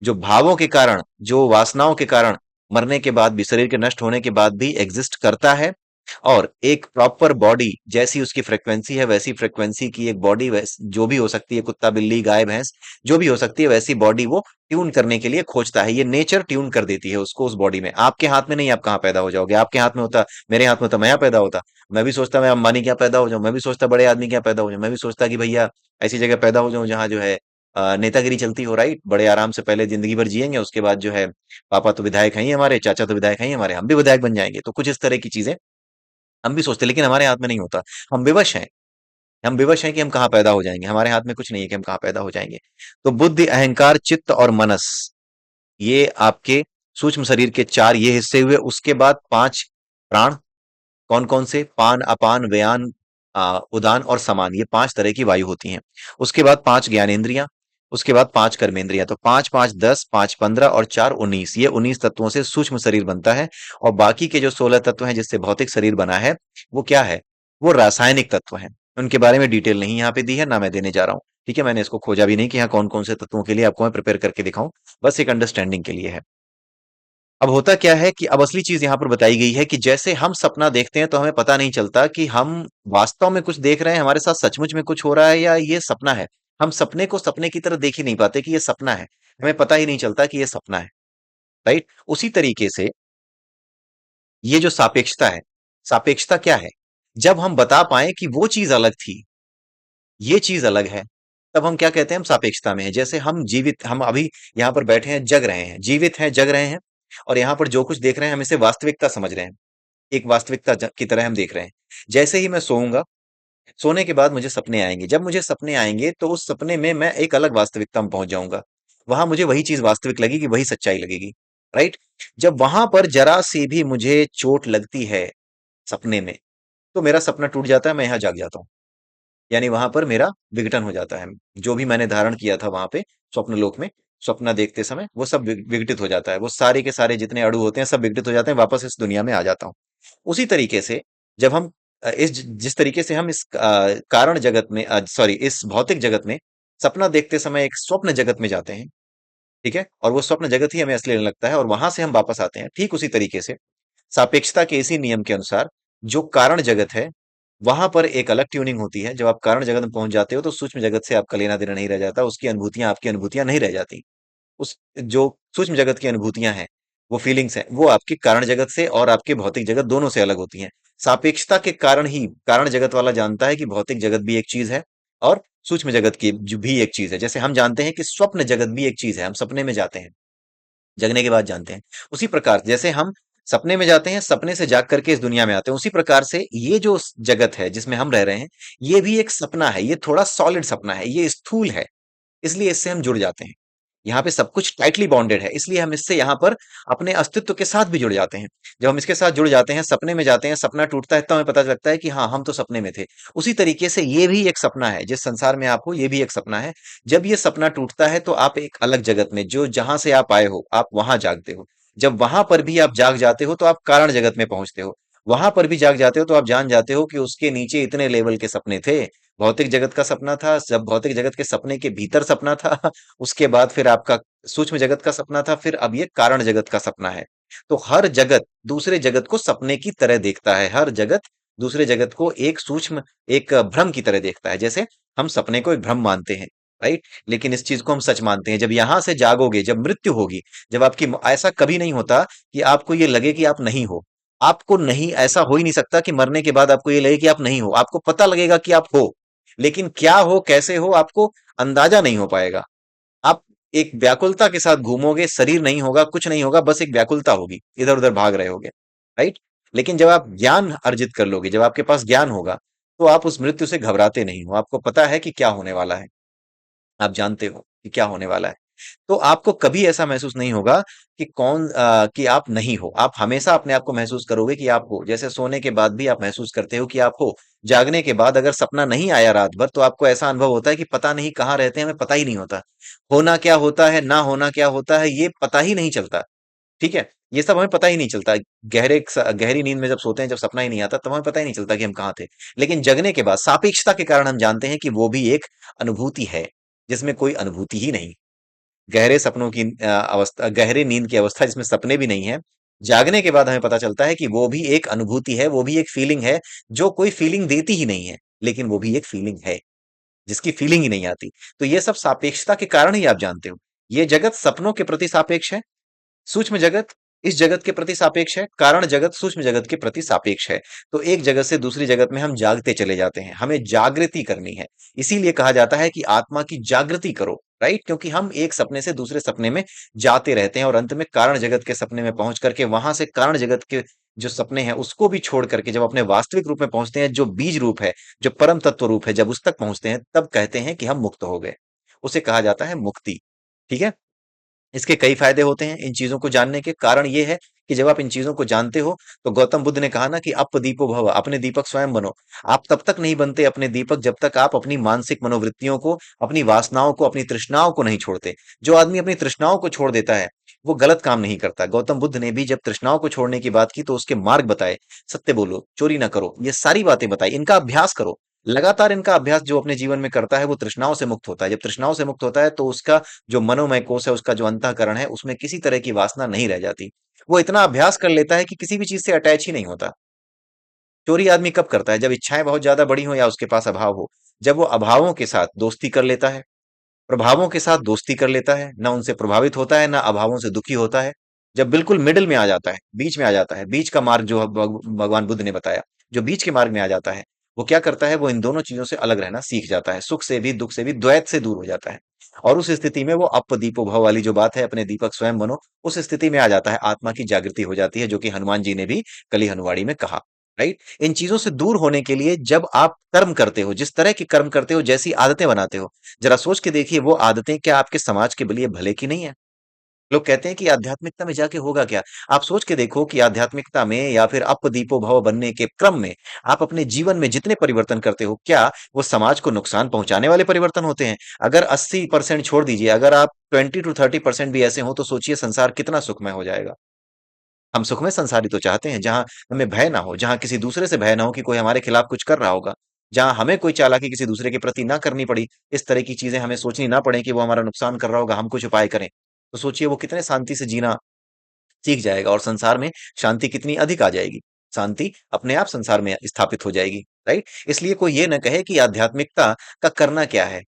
जो भावों के कारण, जो वासनाओं के कारण मरने के बाद भी, शरीर के नष्ट होने के बाद भी एग्जिस्ट करता है। और एक प्रॉपर बॉडी, जैसी उसकी फ्रीक्वेंसी है वैसी फ्रीक्वेंसी की एक बॉडी, जो भी हो सकती है, कुत्ता बिल्ली गाय भैंस जो भी हो सकती है, वैसी बॉडी वो ट्यून करने के लिए खोजता है। ये नेचर ट्यून कर देती है उसको उस बॉडी में। आपके हाथ में नहीं, आप कहाँ पैदा हो जाओगे? आपके हाथ में होता, मेरे हाथ में होता, मैं यहाँ पैदा होता। मैं भी सोचता मैं अंबानी क्या पैदा हो जाऊं, मैं भी सोचता बड़े आदमी क्या पैदा हो जाऊं, मैं भी सोचता कि भैया ऐसी जगह पैदा हो जाऊं जहां जो है नेतागिरी चलती हो, राइट। बड़े आराम से पहले जिंदगी भर जिएंगे, उसके बाद जो है पापा तो विधायक हैं ही हमारे, चाचा तो विधायक हैं ही हमारे, हम भी विधायक बन जाएंगे। तो कुछ इस तरह की चीजें हम भी सोचते हैं, लेकिन हमारे हाथ में नहीं होता। हम विवश हैं। हम विवश हैं कि हम कहाँ पैदा हो जाएंगे। हमारे हाथ में कुछ नहीं है कि हम कहाँ पैदा हो जाएंगे। तो बुद्धि, अहंकार, चित्त और मनस, ये आपके सूक्ष्म शरीर के चार ये हिस्से हुए। उसके बाद पांच प्राण। कौन कौन से? पान, अपान, व्यान, उदान और समान, ये पांच तरह की वायु होती हैं। उसके बाद पांच ज्ञानेंद्रियां। उसके बाद पांच कर्मेंद्रियां। तो पांच पांच 10, पांच 15 और चार 19, ये 19 तत्वों से सूक्ष्म शरीर बनता है। और बाकी के जो 16 तत्व हैं जिससे भौतिक शरीर बना है, वो क्या है? वो रासायनिक तत्व हैं। उनके बारे में डिटेल नहीं यहाँ पे दी है, ना मैं देने जा रहा हूँ। ठीक है, मैंने इसको खोजा भी नहीं कि यहाँ कौन कौन से तत्वों के लिए आपको मैं प्रिपेयर करके दिखाऊं। बस एक अंडरस्टैंडिंग के लिए है। अब होता क्या है कि अब असली चीज यहां पर बताई गई है कि जैसे हम सपना देखते हैं तो हमें पता नहीं चलता कि हम वास्तव में कुछ देख रहे हैं, हमारे साथ सचमुच में कुछ हो रहा है, या ये सपना है। हम सपने को सपने की तरह देख ही नहीं पाते कि ये सपना है। हमें पता ही नहीं चलता कि ये सपना है, राइट। उसी तरीके से ये जो सापेक्षता है, सापेक्षता क्या है? जब हम बता पाए कि वो चीज अलग थी, ये चीज अलग है, तब हम क्या कहते हैं? हम सापेक्षता में है। जैसे हम जीवित, हम अभी यहाँ पर बैठे हैं, जग रहे हैं, जीवित हैं, जग रहे हैं, और यहाँ पर जो कुछ देख रहे हैं हम इसे वास्तविकता समझ रहे हैं। एक वास्तविकता की तरह हम देख रहे हैं। जैसे ही मैं सोऊंगा, सोने के बाद मुझे सपने आएंगे। जब मुझे सपने आएंगे तो उस सपने में मैं एक अलग वास्तविकता में पहुंच जाऊंगा। वहां मुझे वही चीज वास्तविक लगेगी, वही सच्चाई लगेगी, राइट। जब वहां पर जरा सी भी मुझे चोट लगती है सपने में, तो मेरा सपना टूट जाता है, मैं यहाँ जाग जाता हूँ। यानी वहां पर मेरा विघटन हो जाता है। जो भी मैंने धारण किया था वहां पे स्वप्न लोक में, सपना देखते समय, वो सब विघटित हो जाता है। वो सारे के सारे जितने अणु होते हैं सब विघटित हो जाते हैं, वापस इस दुनिया में आ जाता हूँ। उसी तरीके से जब हम जिस तरीके से हम इस कारण जगत में, सॉरी, इस भौतिक जगत में सपना देखते समय एक स्वप्न जगत में जाते हैं, ठीक है, और वो स्वप्न जगत ही हमें असली लगने लगता है, और वहां से हम वापस आते हैं। ठीक उसी तरीके से सापेक्षता के इसी नियम के अनुसार जो कारण जगत है वहां पर एक अलग ट्यूनिंग होती है। जब आप कारण जगत में पहुंच जाते हो तो सूक्ष्म जगत से आपका लेना देना नहीं रह जाता, उसकी अनुभूतियां आपकी अनुभूतियां नहीं रह जाती। उस जो सूक्ष्म जगत की अनुभूतियां हैं, वो फीलिंग्स हैं, वो आपकी कारण जगत से और आपके भौतिक जगत दोनों से अलग होती हैं। सापेक्षता के कारण ही कारण जगत वाला जानता है कि भौतिक जगत भी एक चीज है और सूक्ष्म जगत की भी एक चीज है। जैसे हम जानते हैं कि स्वप्न जगत भी एक चीज है, हम सपने में जाते हैं, जगने के बाद जानते हैं। उसी प्रकार जैसे हम सपने में जाते हैं, सपने से जाग करके इस दुनिया में आते हैं, उसी प्रकार से ये जो जगत है जिसमें हम रह रहे हैं, ये भी एक सपना है। ये थोड़ा सॉलिड सपना है, ये स्थूल है, इसलिए इससे हम जुड़ जाते हैं। यहाँ पे सब कुछ टाइटली बॉन्डेड है, इसलिए हम इससे यहाँ पर अपने अस्तित्व के साथ भी जुड़ जाते हैं। जब हम इसके साथ जुड़ जाते हैं, सपने में जाते हैं, सपना टूटता है, तो हमें पता लगता है कि हाँ, हम तो सपने में थे। उसी तरीके से ये भी एक सपना है, जिस संसार में आप हो, ये भी एक सपना है। जब ये सपना टूटता है, तो आप एक अलग जगत में, जो जहां से आप आए हो, आप वहां जागते हो। जब वहां पर भी आप जाग जाते हो, तो आप कारण जगत में पहुंचते हो। वहां पर भी जाग जाते हो, तो आप जान जाते हो कि उसके नीचे इतने लेवल के सपने थे। भौतिक जगत का सपना था, सब भौतिक जगत के सपने के भीतर सपना था। उसके बाद फिर आपका सूक्ष्म जगत का सपना था, फिर अब ये कारण जगत का सपना है। तो हर जगत दूसरे जगत को सपने की तरह देखता है, हर जगत दूसरे जगत को एक सूक्ष्म, एक भ्रम की तरह देखता है। जैसे हम सपने को एक भ्रम मानते हैं, राइट, लेकिन इस चीज को हम सच मानते हैं। जब यहां से जागोगे, जब मृत्यु होगी, जब आपकी ऐसा कभी नहीं होता कि आपको ये लगे कि आप नहीं हो। आपको नहीं, ऐसा हो ही नहीं सकता कि मरने के बाद आपको ये लगे कि आप नहीं हो। आपको पता लगेगा कि आप हो, लेकिन क्या हो, कैसे हो, आपको अंदाजा नहीं हो पाएगा। आप एक व्याकुलता के साथ घूमोगे, शरीर नहीं होगा, कुछ नहीं होगा, बस एक व्याकुलता होगी, इधर उधर भाग रहे होगे, राइट। लेकिन जब आप ज्ञान अर्जित कर लोगे, जब आपके पास ज्ञान होगा, तो आप उस मृत्यु से घबराते नहीं हो। आपको पता है कि क्या होने वाला है, आप जानते हो कि क्या होने वाला है। तो आपको कभी ऐसा महसूस नहीं होगा कि कि आप नहीं हो। आप हमेशा अपने आप को महसूस करोगे कि आप हो। जैसे सोने के बाद भी आप महसूस करते हो कि आप हो। जागने के बाद अगर सपना नहीं आया रात भर, तो आपको ऐसा अनुभव होता है कि पता नहीं कहाँ रहते हैं, हमें पता ही नहीं होता। होना क्या होता है, ना होना क्या होता है, ये पता ही नहीं चलता। ठीक है? ये सब हमें पता ही नहीं चलता। गहरी नींद में जब सोते हैं, जब सपना ही नहीं आता, तब हमें पता ही नहीं चलता कि हम कहाँ थे। लेकिन जगने के बाद सापेक्षता के कारण हम जानते हैं कि वो भी एक अनुभूति है, जिसमें कोई अनुभूति ही नहीं। गहरे सपनों की अवस्था, गहरे नींद की अवस्था जिसमें सपने भी नहीं है, जागने के बाद हमें पता चलता है कि वो भी एक अनुभूति है, वो भी एक फीलिंग है, जो कोई फीलिंग देती ही नहीं है, लेकिन वो भी एक फीलिंग है, जिसकी फीलिंग ही नहीं आती। तो ये सब सापेक्षता के कारण ही आप जानते हो। ये जगत सपनों के प्रति सापेक्ष है, सूक्ष्म जगत इस जगत के प्रति सापेक्ष है, कारण जगत सूक्ष्म जगत के प्रति सापेक्ष है। तो एक जगत से दूसरी जगत में हम जागते चले जाते हैं, हमें जागृति करनी है। इसीलिए कहा जाता है कि आत्मा की जागृति करो, राइट, क्योंकि हम एक सपने से दूसरे सपने में जाते रहते हैं और अंत में कारण जगत के सपने में पहुंच करके वहां से कारण जगत के जो सपने हैं उसको भी छोड़ करके जब अपने वास्तविक रूप में पहुंचते हैं, जो बीज रूप है, जो परम तत्व रूप है, जब उस तक पहुंचते हैं, तब कहते हैं कि हम मुक्त हो गए। उसे कहा जाता है मुक्ति। ठीक है। इसके कई फायदे होते हैं इन चीजों को जानने के। कारण ये है कि जब आप इन चीजों को जानते हो, तो गौतम बुद्ध ने कहा ना कि अप दीपो भव, अपने दीपक स्वयं बनो। आप तब तक नहीं बनते अपने दीपक जब तक आप अपनी मानसिक मनोवृत्तियों को, अपनी वासनाओं को, अपनी तृष्णाओं को नहीं छोड़ते। जो आदमी अपनी तृष्णाओं को छोड़ देता है, वो गलत काम नहीं करता। गौतम बुद्ध ने भी जब तृष्णाओं को छोड़ने की बात की, तो उसके मार्ग बताए। सत्य बोलो, चोरी ना करो, ये सारी बातें बताई, इनका अभ्यास करो। लगातार इनका अभ्यास जो अपने जीवन में करता है, वो तृष्णाओं से मुक्त होता है। जब तृष्णाओं से मुक्त होता है, तो उसका जो मनोमय कोश है, उसका जो अंतःकरण है, उसमें किसी तरह की वासना नहीं रह जाती। वो इतना अभ्यास कर लेता है कि किसी भी चीज से अटैच ही नहीं होता। चोरी आदमी कब करता है? जब इच्छाएं बहुत ज्यादा बड़ी हो या उसके पास अभाव हो। जब वो अभावों के साथ दोस्ती कर लेता है, प्रभावों के साथ दोस्ती कर लेता है, ना उनसे प्रभावित होता है, ना अभावों से दुखी होता है। जब बिल्कुल मिडिल में आ जाता है, बीच में आ जाता है, बीच का मार्ग जो भगवान बुद्ध ने बताया, जो बीच के मार्ग में आ जाता है, वो क्या करता है? वो इन दोनों चीजों से अलग रहना सीख जाता है, सुख से भी, दुख से भी, द्वैत से दूर हो जाता है। और उस स्थिति में वो अप दीपो भव वाली जो बात है, अपने दीपक स्वयं बनो, उस स्थिति में आ जाता है, आत्मा की जागृति हो जाती है, जो कि हनुमान जी ने भी कली हनुवाड़ी में कहा। राइट। इन चीजों से दूर होने के लिए जब आप कर्म करते हो, जिस तरह के कर्म करते हो, जैसी आदतें बनाते हो, जरा सोच के देखिए, वो आदतें क्या आपके समाज के लिए भले की नहीं है? लोग कहते हैं कि आध्यात्मिकता में जाके होगा क्या? आप सोच के देखो कि आध्यात्मिकता में या फिर अपदीपो भव बनने के क्रम में आप अपने जीवन में जितने परिवर्तन करते हो, क्या वो समाज को नुकसान पहुंचाने वाले परिवर्तन होते हैं? अगर 80% छोड़ दीजिए, अगर आप 20 to 30% भी ऐसे हो, तो सोचिए संसार कितना सुखमय हो जाएगा। हम सुखमय संसार ही तो चाहते हैं, जहां हमें भय ना हो, जहां किसी दूसरे से भय ना हो कि कोई हमारे खिलाफ कुछ कर रहा होगा, जहां हमें कोई चालाकी किसी दूसरे के प्रति ना करनी पड़ी, इस तरह की चीजें हमें सोचनी ना पड़े कि वो हमारा नुकसान कर रहा होगा, हम कुछ उपाय करें। तो सोचिए वो कितने शांति से जीना सीख जाएगा और संसार में शांति कितनी अधिक आ जाएगी। शांति अपने आप संसार में स्थापित हो जाएगी। राइट? इसलिए कोई ये ना कहे कि आध्यात्मिकता का करना क्या है,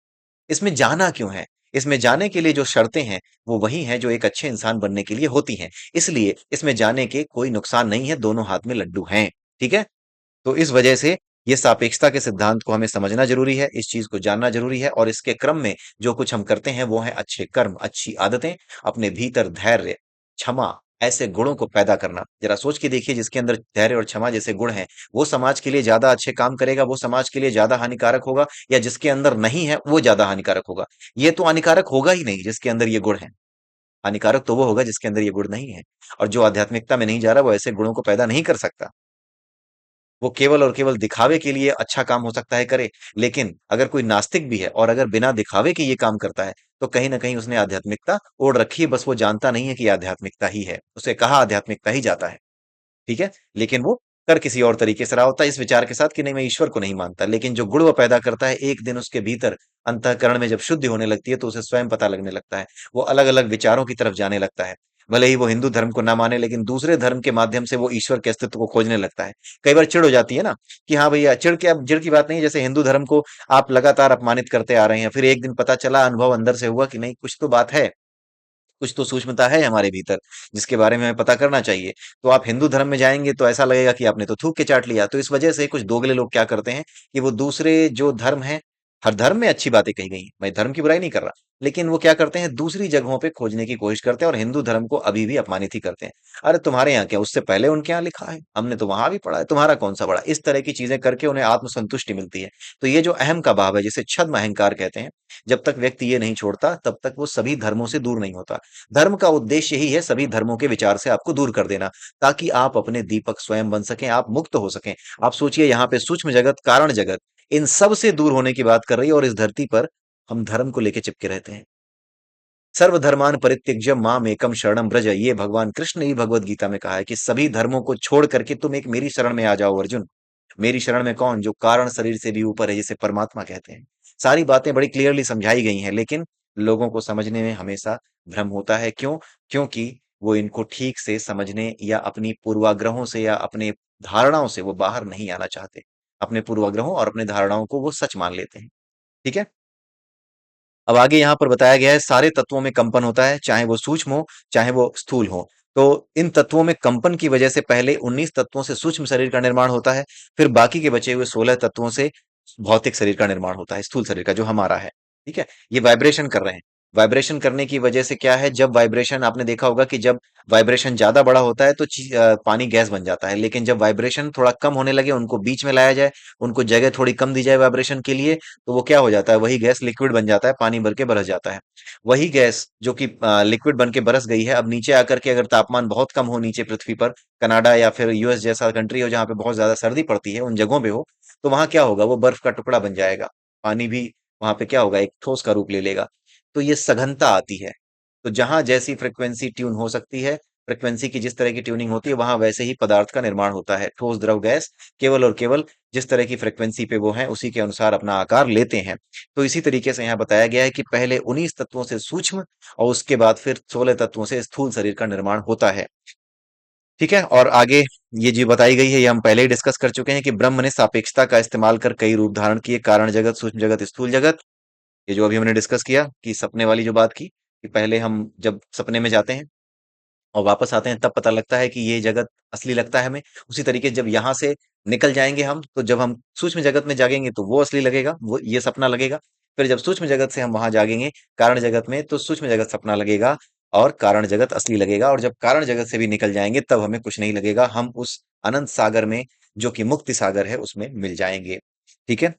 इसमें जाना क्यों है? इसमें जाने के लिए जो शर्तें हैं, वो वही हैं जो एक अच्छे इंसान बनने के लिए होती हैं। इसलिए इसमें जाने के कोई नुकसान नहीं है, दोनों हाथ में लड्डू हैं। ठीक है? तो इस वजह से ये सापेक्षता के सिद्धांत को हमें समझना ज़रूरी है, इस चीज़ को जानना ज़रूरी है और इसके क्रम में जो कुछ हम करते हैं वो है अच्छे कर्म, अच्छी आदतें, अपने भीतर धैर्य, क्षमा ऐसे गुणों को पैदा करना। ज़रा सोच के देखिए जिसके अंदर धैर्य और क्षमा जैसे गुण हैं, वो समाज के लिए ज़्यादा अच्छे काम करेगा, वो समाज के लिए ज़्यादा हानिकारक होगा या जिसके अंदर नहीं है, वो ज़्यादा हानिकारक होगा। ये तो हानिकारक होगा ही नहीं जिसके अंदर ये गुण हैं, हानिकारक तो वो होगा जिसके अंदर ये गुण नहीं है और जो आध्यात्मिकता में नहीं जा रहा, वो ऐसे गुणों को पैदा नहीं कर सकता। वो केवल और केवल दिखावे के लिए अच्छा काम हो सकता है करे, लेकिन अगर कोई नास्तिक भी है और अगर बिना दिखावे के ये काम करता है, तो कहीं न कहीं उसने आध्यात्मिकता ओढ़ रखी है, बस वो जानता नहीं है कि ये आध्यात्मिकता ही है। उसे कहा आध्यात्मिकता ही जाता है, ठीक है? लेकिन वो कर किसी और तरीके से रहा होता है इस विचार के साथ कि नहीं मैं ईश्वर को नहीं मानता, लेकिन जो गुण वो पैदा करता है, एक दिन उसके भीतर अंतःकरण में जब शुद्धि होने लगती है, तो उसे स्वयं पता लगने लगता है। वो अलग-अलग विचारों की तरफ जाने लगता है। भले ही वो हिंदू धर्म को ना माने, लेकिन दूसरे धर्म के माध्यम से वो ईश्वर के अस्तित्व को खोजने लगता है। कई बार चिढ़ हो जाती है ना कि हाँ भैया, चिढ़ की बात नहीं है, जैसे हिंदू धर्म को आप लगातार अपमानित करते आ रहे हैं, फिर एक दिन पता चला, अनुभव अंदर से हुआ कि नहीं कुछ तो बात है, कुछ तो सूक्ष्मता है हमारे भीतर, जिसके बारे में हमें पता करना चाहिए। तो आप हिंदू धर्म में जाएँगे तो ऐसा लगेगा कि आपने तो थूक के चाट लिया। तो इस वजह से कुछ दोगले लोग क्या करते हैं कि वो दूसरे जो धर्म हैं, हर धर्म में अच्छी बातें कही गई हैं, मैं धर्म की बुराई नहीं कर रहा। लेकिन वो क्या करते हैं दूसरी जगहों पे खोजने की कोशिश करते हैं और हिंदू धर्म को अभी भी अपमानित ही करते हैं। अरे तुम्हारे यहाँ क्या, उससे पहले उनके यहाँ लिखा है, हमने तो वहां भी पढ़ा है, तुम्हारा कौन सा बड़ा। इस तरह की चीजें करके उन्हें आत्मसंतुष्टि मिलती है। तो ये जो अहम का भाव है, जिसे छद्म अहंकार कहते हैं, जब तक व्यक्ति ये नहीं छोड़ता तब तक वो सभी धर्मों से दूर नहीं होता। धर्म का उद्देश्य यही है सभी धर्मों के विचार से आपको दूर कर देना, ताकि आप अपने दीपक स्वयं बन सकें, आप मुक्त हो सकें। आप सोचिए यहाँ पे सूक्ष्म जगत, कारण जगत, इन सब से दूर होने की बात कर रही है और इस धरती पर हम धर्म को लेके चिपके रहते हैं। सर्वधर्मान परित्यज्य माम एकम शरणम ब्रज, ये भगवान कृष्ण ने ही भगवत गीता में कहा है कि सभी धर्मों को छोड़ करके तुम एक मेरी शरण में आ जाओ अर्जुन। मेरी शरण में कौन, जो कारण शरीर से भी ऊपर है, जिसे परमात्मा कहते हैं। सारी बातें बड़ी क्लियरली समझाई गई हैं, लेकिन लोगों को समझने में हमेशा भ्रम होता है। क्यों? क्योंकि वो इनको ठीक से समझने या अपनी पूर्वाग्रहों से या अपने धारणाओं से वो बाहर नहीं आना चाहते। अपने पूर्वाग्रहों और अपने धारणाओं को वो सच मान लेते हैं। ठीक है? अब आगे यहाँ पर बताया गया है सारे तत्वों में कंपन होता है, चाहे वो सूक्ष्म हो, चाहे वो स्थूल हो। तो इन तत्वों में कंपन की वजह से पहले 19 तत्वों से सूक्ष्म शरीर का निर्माण होता है, फिर बाकी के बचे हुए 16 तत्वों से भौतिक शरीर का निर्माण होता है, स्थूल शरीर का जो हमारा है। ठीक है? ये वाइब्रेशन कर रहे हैं। वाइब्रेशन करने की वजह से क्या है, जब वाइब्रेशन आपने देखा होगा कि जब वाइब्रेशन ज्यादा बड़ा होता है तो पानी गैस बन जाता है, लेकिन जब वाइब्रेशन थोड़ा कम होने लगे, उनको बीच में लाया जाए, उनको जगह थोड़ी कम दी जाए वाइब्रेशन के लिए, तो वो क्या हो जाता है, वही गैस लिक्विड बन जाता है, पानी भर के बरस जाता है। वही गैस जो कि लिक्विड बन के बरस गई है, अब नीचे आकर के अगर तापमान बहुत कम हो नीचे पृथ्वी पर, कनाडा या फिर यूएस जैसा कंट्री हो जहाँ पे बहुत ज्यादा सर्दी पड़ती है, उन जगहों पे हो, तो वहां क्या होगा, वो बर्फ का टुकड़ा बन जाएगा। पानी भी वहां पे क्या होगा, एक ठोस का रूप ले लेगा। तो ये सघनता आती है। तो जहां जैसी फ्रिक्वेंसी ट्यून हो सकती है, फ्रिक्वेंसी की जिस तरह की ट्यूनिंग होती है, वहां वैसे ही पदार्थ का निर्माण होता है, ठोस द्रव गैस, केवल और केवल जिस तरह की फ्रिक्वेंसी पे वो हैं उसी के अनुसार अपना आकार लेते हैं। तो इसी तरीके से यहाँ बताया गया है कि पहले 19 तत्वों से सूक्ष्म और उसके बाद फिर 16 तत्वों से स्थूल शरीर का निर्माण होता है। ठीक है? और आगे ये जो बताई गई है ये हम पहले ही डिस्कस कर चुके हैं कि ब्रह्म ने सापेक्षता का इस्तेमाल कर कई रूप धारण किए, कारण जगत, सूक्ष्म जगत, स्थूल जगत। ये जो अभी हमने डिस्कस किया कि सपने वाली जो बात की, कि पहले हम जब सपने में जाते हैं और वापस आते हैं तब पता लगता है कि ये जगत असली लगता है हमें। उसी तरीके से जब यहाँ से निकल जाएंगे हम, तो जब हम सूक्ष्म जगत में जागेंगे तो वो असली लगेगा, वो ये सपना लगेगा। फिर जब सूक्ष्म जगत से हम वहां जागेंगे कारण जगत में, तो सूक्ष्म जगत सपना लगेगा और कारण जगत असली लगेगा। और जब कारण जगत से भी निकल जाएंगे तब हमें कुछ नहीं लगेगा, हम उस अनंत सागर में, जो कि मुक्ति सागर है, उसमें मिल जाएंगे। ठीक है?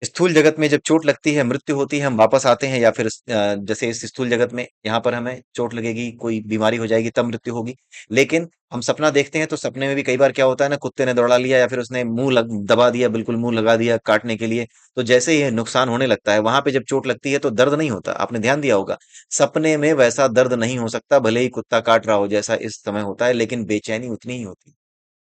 स्थूल जगत में जब चोट लगती है, मृत्यु होती है, हम वापस आते हैं, या फिर जैसे इस स्थूल जगत में यहाँ पर हमें चोट लगेगी, कोई बीमारी हो जाएगी, तब मृत्यु होगी। लेकिन हम सपना देखते हैं तो सपने में भी कई बार क्या होता है ना, कुत्ते ने दौड़ा लिया या फिर उसने दबा दिया, बिल्कुल मुंह लगा दिया काटने के लिए। तो जैसे ही नुकसान होने लगता है, वहां पे जब चोट लगती है तो दर्द नहीं होता, आपने ध्यान दिया होगा। सपने में वैसा दर्द नहीं हो सकता, भले ही कुत्ता काट रहा हो जैसा इस समय होता है, लेकिन बेचैनी उतनी ही होती है,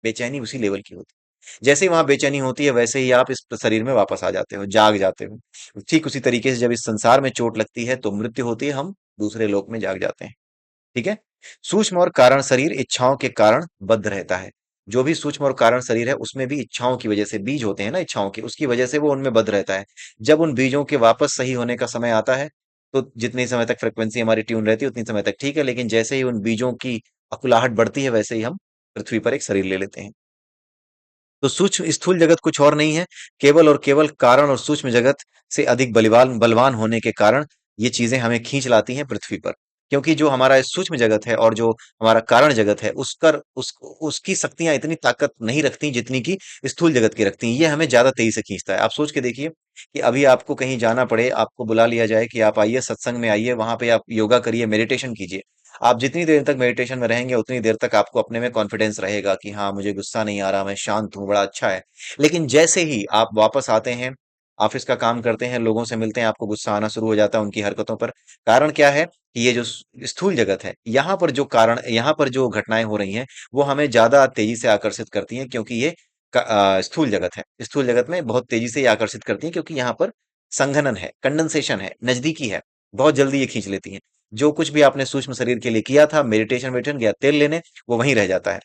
बेचैनी उसी लेवल की होती है। जैसे ही वहां बेचैनी होती है, वैसे ही आप इस शरीर में वापस आ जाते हो, जाग जाते हो। ठीक उसी तरीके से जब इस संसार में चोट लगती है तो मृत्यु होती है, हम दूसरे लोक में जाग जाते हैं। ठीक है? सूक्ष्म और कारण शरीर इच्छाओं के कारण बद्ध रहता है। जो भी सूक्ष्म और कारण शरीर है उसमें भी इच्छाओं की वजह से, बीज होते हैं ना इच्छाओं के, उसकी वजह से वो उनमें बद रहता है। जब उन बीजों के वापस सही होने का समय आता है, तो जितने समय तक फ्रिक्वेंसी हमारी ट्यून रहती है उतनी समय तक ठीक है, लेकिन जैसे ही उन बीजों की अकुलाहट बढ़ती है वैसे ही हम पृथ्वी पर एक शरीर ले लेते हैं। तो सूक्ष्म स्थूल जगत कुछ और नहीं है, केवल और केवल कारण और सूक्ष्म जगत से अधिक बलवान बलवान होने के कारण ये चीजें हमें खींच लाती हैं पृथ्वी पर। क्योंकि जो हमारा सूक्ष्म जगत है और जो हमारा कारण जगत है उसकी शक्तियां इतनी ताकत नहीं रखती जितनी कि स्थूल जगत की रखती हैं। ये हमें ज्यादा तेजी से खींचता है। आप सोच के देखिए कि अभी आपको कहीं जाना पड़े, आपको बुला लिया जाए कि आप आइए सत्संग में आइए, वहां पे आप योगा करिए, मेडिटेशन कीजिए। आप जितनी देर तक मेडिटेशन में रहेंगे उतनी देर तक आपको अपने में कॉन्फिडेंस रहेगा कि हाँ मुझे गुस्सा नहीं आ रहा, मैं शांत हूँ, बड़ा अच्छा है। लेकिन जैसे ही आप वापस आते हैं, ऑफिस का काम करते हैं, लोगों से मिलते हैं, आपको गुस्सा आना शुरू हो जाता है उनकी हरकतों पर। कारण क्या है कि ये जो स्थूल जगत है, यहाँ पर जो घटनाएं हो रही हैं वो हमें ज्यादा तेजी से आकर्षित करती हैं, क्योंकि ये स्थूल जगत है। स्थूल जगत में बहुत तेजी से ये आकर्षित करती हैं क्योंकि यहाँ पर संघनन है, कंडेंसेशन है, नजदीकी है, बहुत जल्दी ये खींच लेती हैं। जो कुछ भी आपने सूक्ष्म शरीर के लिए किया था, मेडिटेशन वेडिटेशन गया तेल लेने, वो वहीं रह जाता है।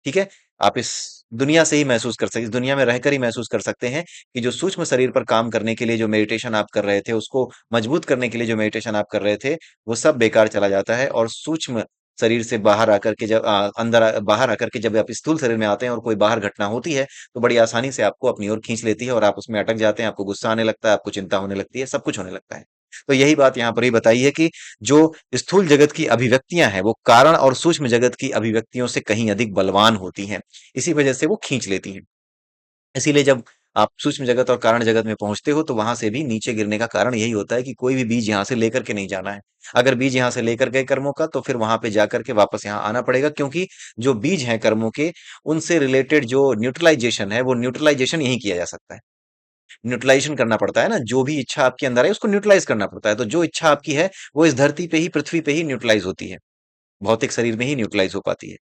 ठीक है। आप इस दुनिया से ही महसूस कर सकते, इस दुनिया में रहकर ही महसूस कर सकते हैं कि जो सूक्ष्म शरीर पर काम करने के लिए जो मेडिटेशन आप कर रहे थे, उसको मजबूत करने के लिए जो मेडिटेशन आप कर रहे थे, वो सब बेकार चला जाता है। और सूक्ष्म शरीर से बाहर आकर के बाहर आकर के जब आप स्थूल शरीर में आते हैं और कोई बाहर घटना होती है, तो बड़ी आसानी से आपको अपनी ओर खींच लेती है और आप उसमें अटक जाते हैं, आपको गुस्सा आने लगता है, आपको चिंता होने लगती है, सब कुछ होने लगता है। तो यही बात यहाँ पर ही बताई है कि जो स्थूल जगत की अभिव्यक्तियां हैं वो कारण और सूक्ष्म जगत की अभिव्यक्तियों से कहीं अधिक बलवान होती हैं। इसी वजह से वो खींच लेती हैं। इसीलिए जब आप सूक्ष्म जगत और कारण जगत में पहुंचते हो तो वहां से भी नीचे गिरने का कारण यही होता है कि कोई भी बीज यहां से लेकर के नहीं जाना है। अगर बीज यहां से लेकर गए कर्मों का, तो फिर वहां पे जाकर के वापस यहाँ आना पड़ेगा, क्योंकि जो बीज हैं कर्मों के, उनसे रिलेटेड जो न्यूट्रलाइजेशन है वो न्यूट्रलाइजेशन यही किया जा सकता है। न्यूट्रलाइजेशन करना पड़ता है ना, जो भी इच्छा आपके अंदर है उसको न्यूट्रलाइज करना पड़ता है। तो जो इच्छा आपकी है वो इस धरती पे ही, पृथ्वी पे ही न्यूट्रलाइज होती है, भौतिक शरीर में ही न्यूट्रलाइज हो पाती है।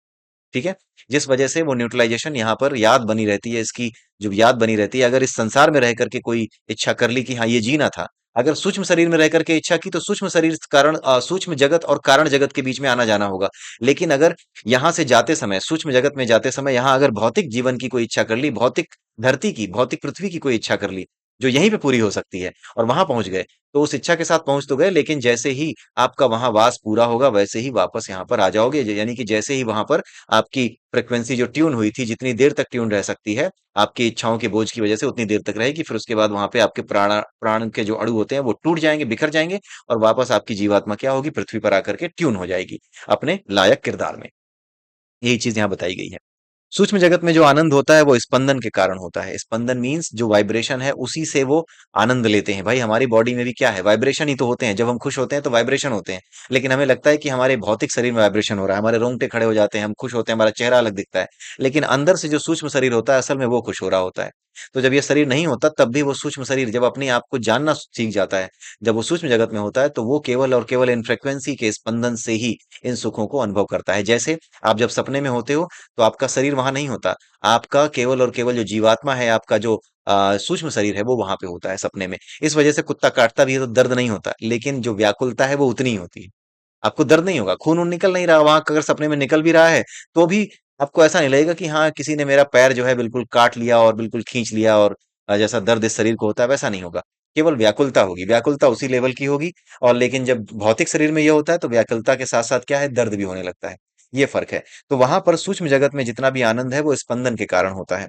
ठीक है। जिस वजह से वो न्यूट्रलाइजेशन यहाँ पर याद बनी रहती है, इसकी जो याद बनी रहती है। अगर इस संसार में रह करके कोई इच्छा कर ली कि हाँ ये जीना था, अगर सूक्ष्म शरीर में रह करके इच्छा की, तो सूक्ष्म शरीर कारण सूक्ष्म जगत और कारण जगत के बीच में आना जाना होगा। लेकिन अगर यहाँ से जाते समय, सूक्ष्म जगत में जाते समय, यहाँ अगर भौतिक जीवन की कोई इच्छा कर ली, भौतिक धरती की, भौतिक पृथ्वी की कोई इच्छा कर ली, जो यहीं पे पूरी हो सकती है, और वहां पहुंच गए, तो उस इच्छा के साथ पहुंच तो गए, लेकिन जैसे ही आपका वहां वास पूरा होगा वैसे ही वापस यहाँ पर आ जाओगे। यानी कि जैसे ही वहां पर आपकी फ्रिक्वेंसी जो ट्यून हुई थी, जितनी देर तक ट्यून रह सकती है आपकी इच्छाओं के बोझ की वजह से, उतनी देर तक रहेगी। फिर उसके बाद वहां पे आपके प्राण के जो अणु होते हैं वो टूट जाएंगे, बिखर जाएंगे, और वापस आपकी जीवात्मा क्या होगी, पृथ्वी पर आकर के ट्यून हो जाएगी अपने लायक किरदार में। यही चीज यहाँ बताई गई है। सूक्ष्म जगत में जो आनंद होता है वो स्पंदन के कारण होता है। स्पंदन मीन्स जो वाइब्रेशन है उसी से वो आनंद लेते हैं। भाई हमारी बॉडी में भी क्या है, वाइब्रेशन ही तो होते हैं। जब हम खुश होते हैं तो वाइब्रेशन होते हैं, लेकिन हमें लगता है कि हमारे भौतिक शरीर में वाइब्रेशन हो रहा है, हमारे रोंगटे खड़े हो जाते हैं, हम खुश होते हैं, हमारा चेहरा अलग दिखता है। लेकिन अंदर से जो सूक्ष्म शरीर होता है असल में वो खुश हो रहा होता है। तो जब ये शरीर नहीं होता तब भी वो सूक्ष्म शरीर जब अपने आप को जानना सीख जाता है, जब वो सूक्ष्म जगत में होता है, तो वो केवल और केवल इन फ्रिक्वेंसी के स्पंदन से ही इन सुखों को अनुभव करता है। जैसे आप जब सपने में होते हो तो आपका शरीर वहां नहीं होता, आपका केवल और केवल जो जीवात्मा है, आपका जो सूक्ष्म शरीर है वो वहां पे होता है सपने में। इस वजह से कुत्ता काटता भी है तो दर्द नहीं होता, लेकिन जो व्याकुलता है वो उतनी ही होती है। आपको दर्द नहीं होगा, खून वून निकल नहीं रहा वहां, अगर सपने में निकल भी रहा है तो भी आपको ऐसा नहीं लगेगा कि हाँ किसी ने मेरा पैर जो है बिल्कुल काट लिया और बिल्कुल खींच लिया, और जैसा दर्द इस शरीर को होता है वैसा नहीं होगा। केवल व्याकुलता होगी, व्याकुलता उसी लेवल की होगी। और लेकिन जब भौतिक शरीर में ये होता है तो व्याकुलता के साथ साथ क्या है, दर्द भी होने लगता है। ये फर्क है। तो वहां पर सूक्ष्म जगत में जितना भी आनंद है वो स्पंदन के कारण होता है।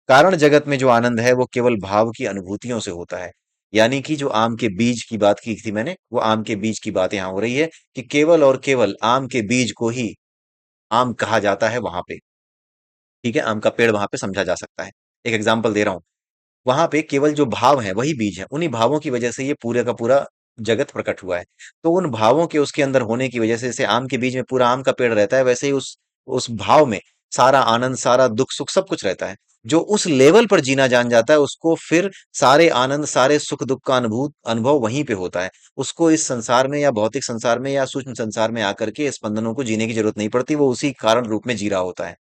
कारण जगत में जो आनंद है वो केवल भाव की अनुभूतियों से होता है। यानी कि जो आम के बीज की बात की थी मैंने, वो आम के बीज की बात यहाँ हो रही है कि केवल और केवल आम के बीज को ही आम कहा जाता है वहां पे। ठीक है, आम का पेड़ वहां पे समझा जा सकता है। एक एग्जाम्पल दे रहा हूं। वहां पे केवल जो भाव है वही बीज है, उन्हीं भावों की वजह से ये पूरे का पूरा जगत प्रकट हुआ है। तो उन भावों के उसके अंदर होने की वजह से, जैसे आम के बीज में पूरा आम का पेड़ रहता है, वैसे ही उस भाव में सारा आनंद, सारा दुख सुख सब कुछ रहता है। जो उस लेवल पर जीना जान जाता है उसको फिर सारे आनंद, सारे सुख दुख का अनुभव वहीं पे होता है। उसको इस संसार में या भौतिक संसार में या सूक्ष्म संसार में आकर के स्पंदनों को जीने की जरूरत नहीं पड़ती, वो उसी कारण रूप में जी रहा होता है।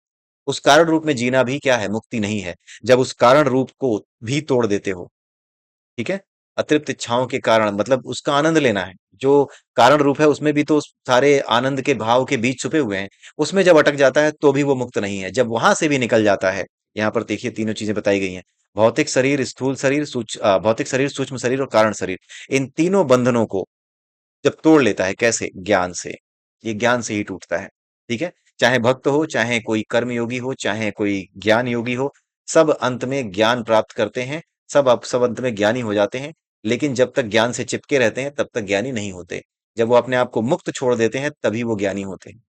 उस कारण रूप में जीना भी क्या है, मुक्ति नहीं है, जब उस कारण रूप को भी तोड़ देते हो। ठीक है। अतृप्त इच्छाओं के कारण, मतलब उसका आनंद लेना है। जो कारण रूप है उसमें भी तो सारे आनंद के भाव के बीज छुपे हुए हैं। उसमें जब अटक जाता है तो भी वो मुक्त नहीं है। जब वहां से भी निकल जाता है, यहाँ पर देखिए तीनों चीजें बताई गई हैं। भौतिक शरीर, स्थूल शरीर, भौतिक शरीर, सूक्ष्म शरीर और कारण शरीर, इन तीनों बंधनों को जब तोड़ लेता है, कैसे? ज्ञान से। ये ज्ञान से ही टूटता है। ठीक है। चाहे भक्त हो, चाहे कोई कर्म योगी हो, चाहे कोई ज्ञान योगी हो, सब अंत में ज्ञान प्राप्त करते हैं। सब अंत में ज्ञानी हो जाते हैं। लेकिन जब तक ज्ञान से चिपके रहते हैं तब तक ज्ञानी नहीं होते। जब वो अपने आप को मुक्त छोड़ देते हैं तभी वो ज्ञानी होते हैं।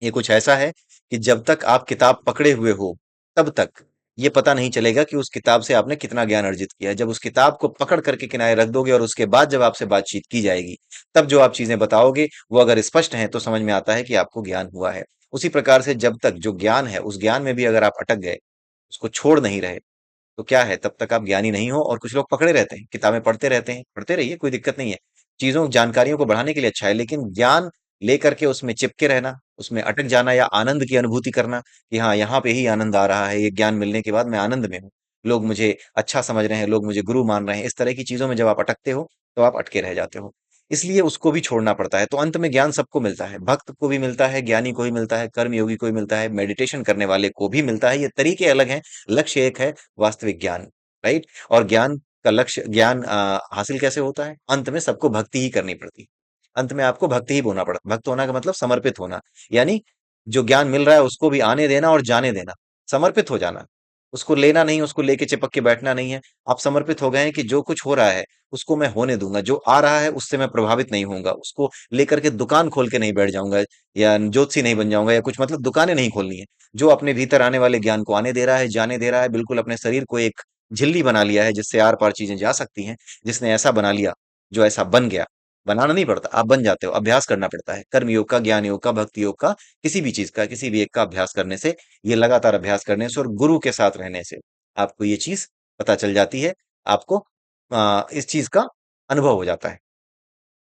ये कुछ ऐसा है कि जब तक आप किताब पकड़े हुए हो तब तक ये पता नहीं चलेगा कि उस किताब से आपने कितना ज्ञान अर्जित किया है। जब उस किताब को पकड़ करके किनारे रख दोगे और उसके बाद जब आपसे बातचीत की जाएगी, तब जो आप चीजें बताओगे वो अगर स्पष्ट हैं तो समझ में आता है कि आपको ज्ञान हुआ है। उसी प्रकार से जब तक जो ज्ञान है उस ज्ञान में भी अगर आप अटक गए, उसको छोड़ नहीं रहे, तो क्या है, तब तक आप ज्ञानी नहीं हो। और कुछ लोग पकड़े रहते हैं, किताबें पढ़ते रहते हैं, पढ़ते रहिए, कोई दिक्कत नहीं है। चीजों जानकारियों को बढ़ाने के लिए अच्छा है, लेकिन ज्ञान लेकर के उसमें चिपके रहना, उसमें अटक जाना या आनंद की अनुभूति करना कि हाँ यहाँ पे ही आनंद आ रहा है, ये ज्ञान मिलने के बाद मैं आनंद में हूँ, लोग मुझे अच्छा समझ रहे हैं, लोग मुझे गुरु मान रहे हैं, इस तरह की चीजों में जब आप अटकते हो तो आप अटके रह जाते हो। इसलिए उसको भी छोड़ना पड़ता है। तो अंत में ज्ञान सबको मिलता है, भक्त को भी मिलता है, ज्ञानी को भी मिलता है, कर्म योगी को भी मिलता है, मेडिटेशन करने वाले को भी मिलता है। ये तरीके अलग हैं, लक्ष्य एक है, वास्तविक ज्ञान। राइट। और ज्ञान का लक्ष्य, ज्ञान हासिल कैसे होता है? अंत में सबको भक्ति ही करनी पड़ती है। अंत में आपको भक्ति ही बोना पड़ता। भक्त होना का मतलब समर्पित होना। यानी जो ज्ञान मिल रहा है उसको भी आने देना और जाने देना, समर्पित हो जाना। उसको लेना नहीं, उसको लेके चिपक के बैठना नहीं है। आप समर्पित हो गए हैं कि जो कुछ हो रहा है उसको मैं होने दूंगा, जो आ रहा है उससे मैं प्रभावित नहीं होऊंगा, उसको लेकर के दुकान खोल के नहीं बैठ जाऊंगा, या ज्योतिषी नहीं बन जाऊंगा, या कुछ मतलब दुकानें नहीं खोलनी है। जो अपने भीतर आने वाले ज्ञान को आने दे रहा है, जाने दे रहा है, बिल्कुल अपने शरीर को एक झिल्ली बना लिया है जिससे आर पार चीजें जा सकती हैं। जिसने ऐसा बना लिया, जो ऐसा बन गया, बनाना नहीं पड़ता, आप बन जाते हो। अभ्यास करना पड़ता है, कर्म योग का, ज्ञान योग का, भक्ति योग का, किसी भी चीज का, किसी भी एक का अभ्यास करने से, ये लगातार अभ्यास करने से और गुरु के साथ रहने से आपको ये चीज पता चल जाती है। आपको इस चीज का अनुभव हो जाता है।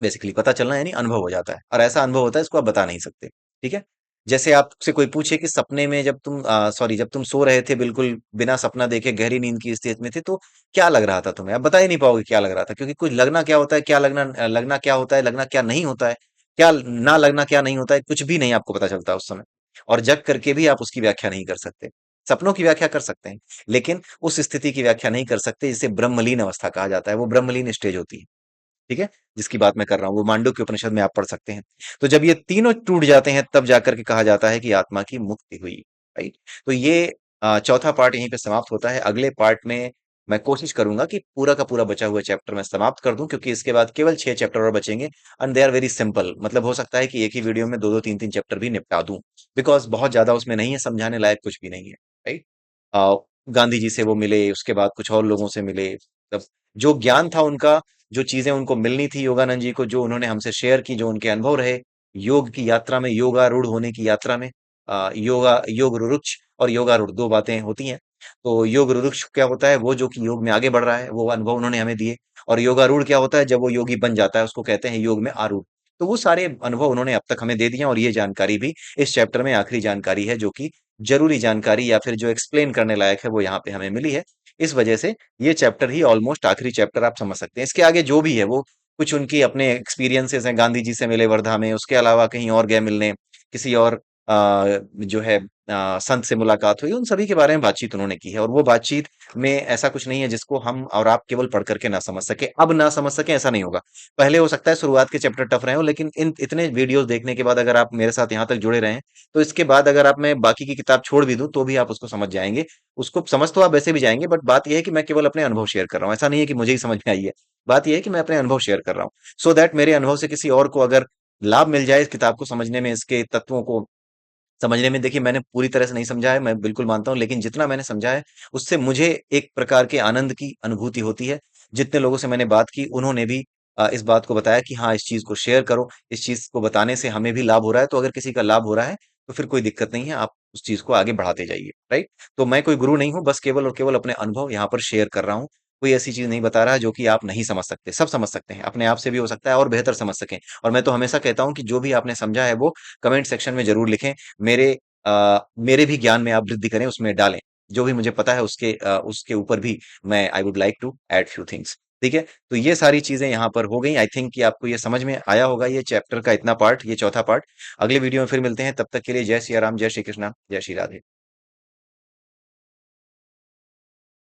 बेसिकली पता चलना यानी अनुभव हो जाता है, और ऐसा अनुभव होता है इसको आप बता नहीं सकते। ठीक है। जैसे आपसे कोई पूछे कि सपने में जब तुम सॉरी जब तुम सो रहे थे, बिल्कुल बिना सपना देखे गहरी नींद की स्थिति में थे, तो क्या लग रहा था तुम्हें? आप बता ही नहीं पाओगे क्या लग रहा था, क्योंकि कुछ लगना क्या होता है, क्या लगना, लगना क्या होता है, लगना क्या नहीं होता है, क्या ना लगना क्या नहीं होता है, कुछ भी नहीं आपको पता चलता उस समय। और जग करके भी आप उसकी व्याख्या नहीं कर सकते। सपनों की व्याख्या कर सकते हैं, लेकिन उस स्थिति की व्याख्या नहीं कर सकते जिसे ब्रह्मलीन अवस्था कहा जाता है। वो ब्रह्मलीन स्टेज होती है। ठीक है। जिसकी बात मैं कर रहा हूँ वो मांडुक्य उपनिषद में आप पढ़ सकते हैं। तो जब ये तीनों टूट जाते हैं तब जाकर के कहा जाता है कि आत्मा की मुक्ति हुई। राइट। तो ये चौथा पार्ट यहीं पे समाप्त होता है। अगले पार्ट में मैं कोशिश करूंगा कि पूरा का पूरा बचा हुआ चैप्टर मैं समाप्त कर दूं, क्योंकि इसके बाद केवल 6 चैप्टर और बचेंगे। And they are very simple, मतलब हो सकता है कि एक ही वीडियो में दो दो तीन तीन चैप्टर भी निपटा दूं, बिकॉज बहुत ज्यादा उसमें नहीं है, समझाने लायक कुछ भी नहीं है। राइट। गांधी जी से वो मिले, उसके बाद कुछ और लोगों से मिले, तब जो ज्ञान था उनका, जो चीजें उनको मिलनी थी योगानंद जी को, जो उन्होंने हमसे शेयर की, जो उनके अनुभव रहे योग की यात्रा में, योगारूढ़ होने की यात्रा में। योग रुरुक्ष और योगारूढ़ दो बातें होती हैं। तो योग रुरुक्ष क्या होता है? वो जो कि योग में आगे बढ़ रहा है, वो अनुभव उन्होंने हमें दिए। और योगारूढ़ क्या होता है? जब वो योगी बन जाता है उसको कहते हैं योग में आरूढ़। तो वो सारे अनुभव उन्होंने अब तक हमें दे दिए, और ये जानकारी भी इस चैप्टर में आखिरी जानकारी है, जो कि जरूरी जानकारी या फिर जो एक्सप्लेन करने लायक है वो यहाँ पे हमें मिली है। इस वजह से ये चैप्टर ही ऑलमोस्ट आखिरी चैप्टर आप समझ सकते हैं। इसके आगे जो भी है वो कुछ उनकी अपने एक्सपीरियंसेस हैं। गांधी जी से मिले वर्धा में, उसके अलावा कहीं और गए मिलने, किसी और जो है संत से मुलाकात हुई, उन सभी के बारे में बातचीत उन्होंने की है। और वो बातचीत में ऐसा कुछ नहीं है जिसको हम और आप केवल पढ़ करके ना समझ सके। अब ना समझ सके ऐसा नहीं होगा। पहले हो सकता है शुरुआत के चैप्टर टफ रहे हो, लेकिन इन इतने वीडियोस देखने के बाद अगर आप मेरे साथ यहाँ तक जुड़े रहे हैं, तो इसके बाद अगर आप मैं बाकी की किताब छोड़ भी दूं तो भी आप उसको समझ जाएंगे। उसको समझ तो आप वैसे भी जाएंगे, बट बात यह है कि मैं केवल अपने अनुभव शेयर कर रहा हूँ। ऐसा नहीं है कि मुझे ही समझ में आई है। बात यह है कि मैं अपने अनुभव शेयर कर रहा हूँ, सो दैट मेरे अनुभव से किसी और को अगर लाभ मिल जाए इस किताब को समझने में, इसके तत्वों को समझने में। देखिए मैंने पूरी तरह से नहीं समझा है, मैं बिल्कुल मानता हूँ, लेकिन जितना मैंने समझा है उससे मुझे एक प्रकार के आनंद की अनुभूति होती है। जितने लोगों से मैंने बात की उन्होंने भी इस बात को बताया कि हाँ इस चीज को शेयर करो, इस चीज को बताने से हमें भी लाभ हो रहा है। तो अगर किसी का लाभ हो रहा है तो फिर कोई दिक्कत नहीं है, आप उस चीज को आगे बढ़ाते जाइए। राइट। तो मैं कोई गुरु नहीं हूँ, बस केवल और केवल अपने अनुभव यहाँ पर शेयर कर रहा हूँ। कोई ऐसी चीज नहीं बता रहा जो कि आप नहीं समझ सकते। सब समझ सकते हैं, अपने आप से भी हो सकता है और बेहतर समझ सकें। और मैं तो हमेशा कहता हूँ कि जो भी आपने समझा है वो कमेंट सेक्शन में जरूर लिखें। मेरे मेरे भी ज्ञान में आप वृद्धि करें, उसमें डालें। जो भी मुझे पता है उसके ऊपर भी मैं I would like to add few things. ठीक है। तो ये सारी चीजें यहाँ पर हो गई। आई थिंक कि आपको ये समझ में आया होगा, ये चैप्टर का इतना पार्ट, ये चौथा पार्ट। अगले वीडियो में फिर मिलते हैं, तब तक के लिए जय सिया राम, जय श्री कृष्णा, जय श्री राधे।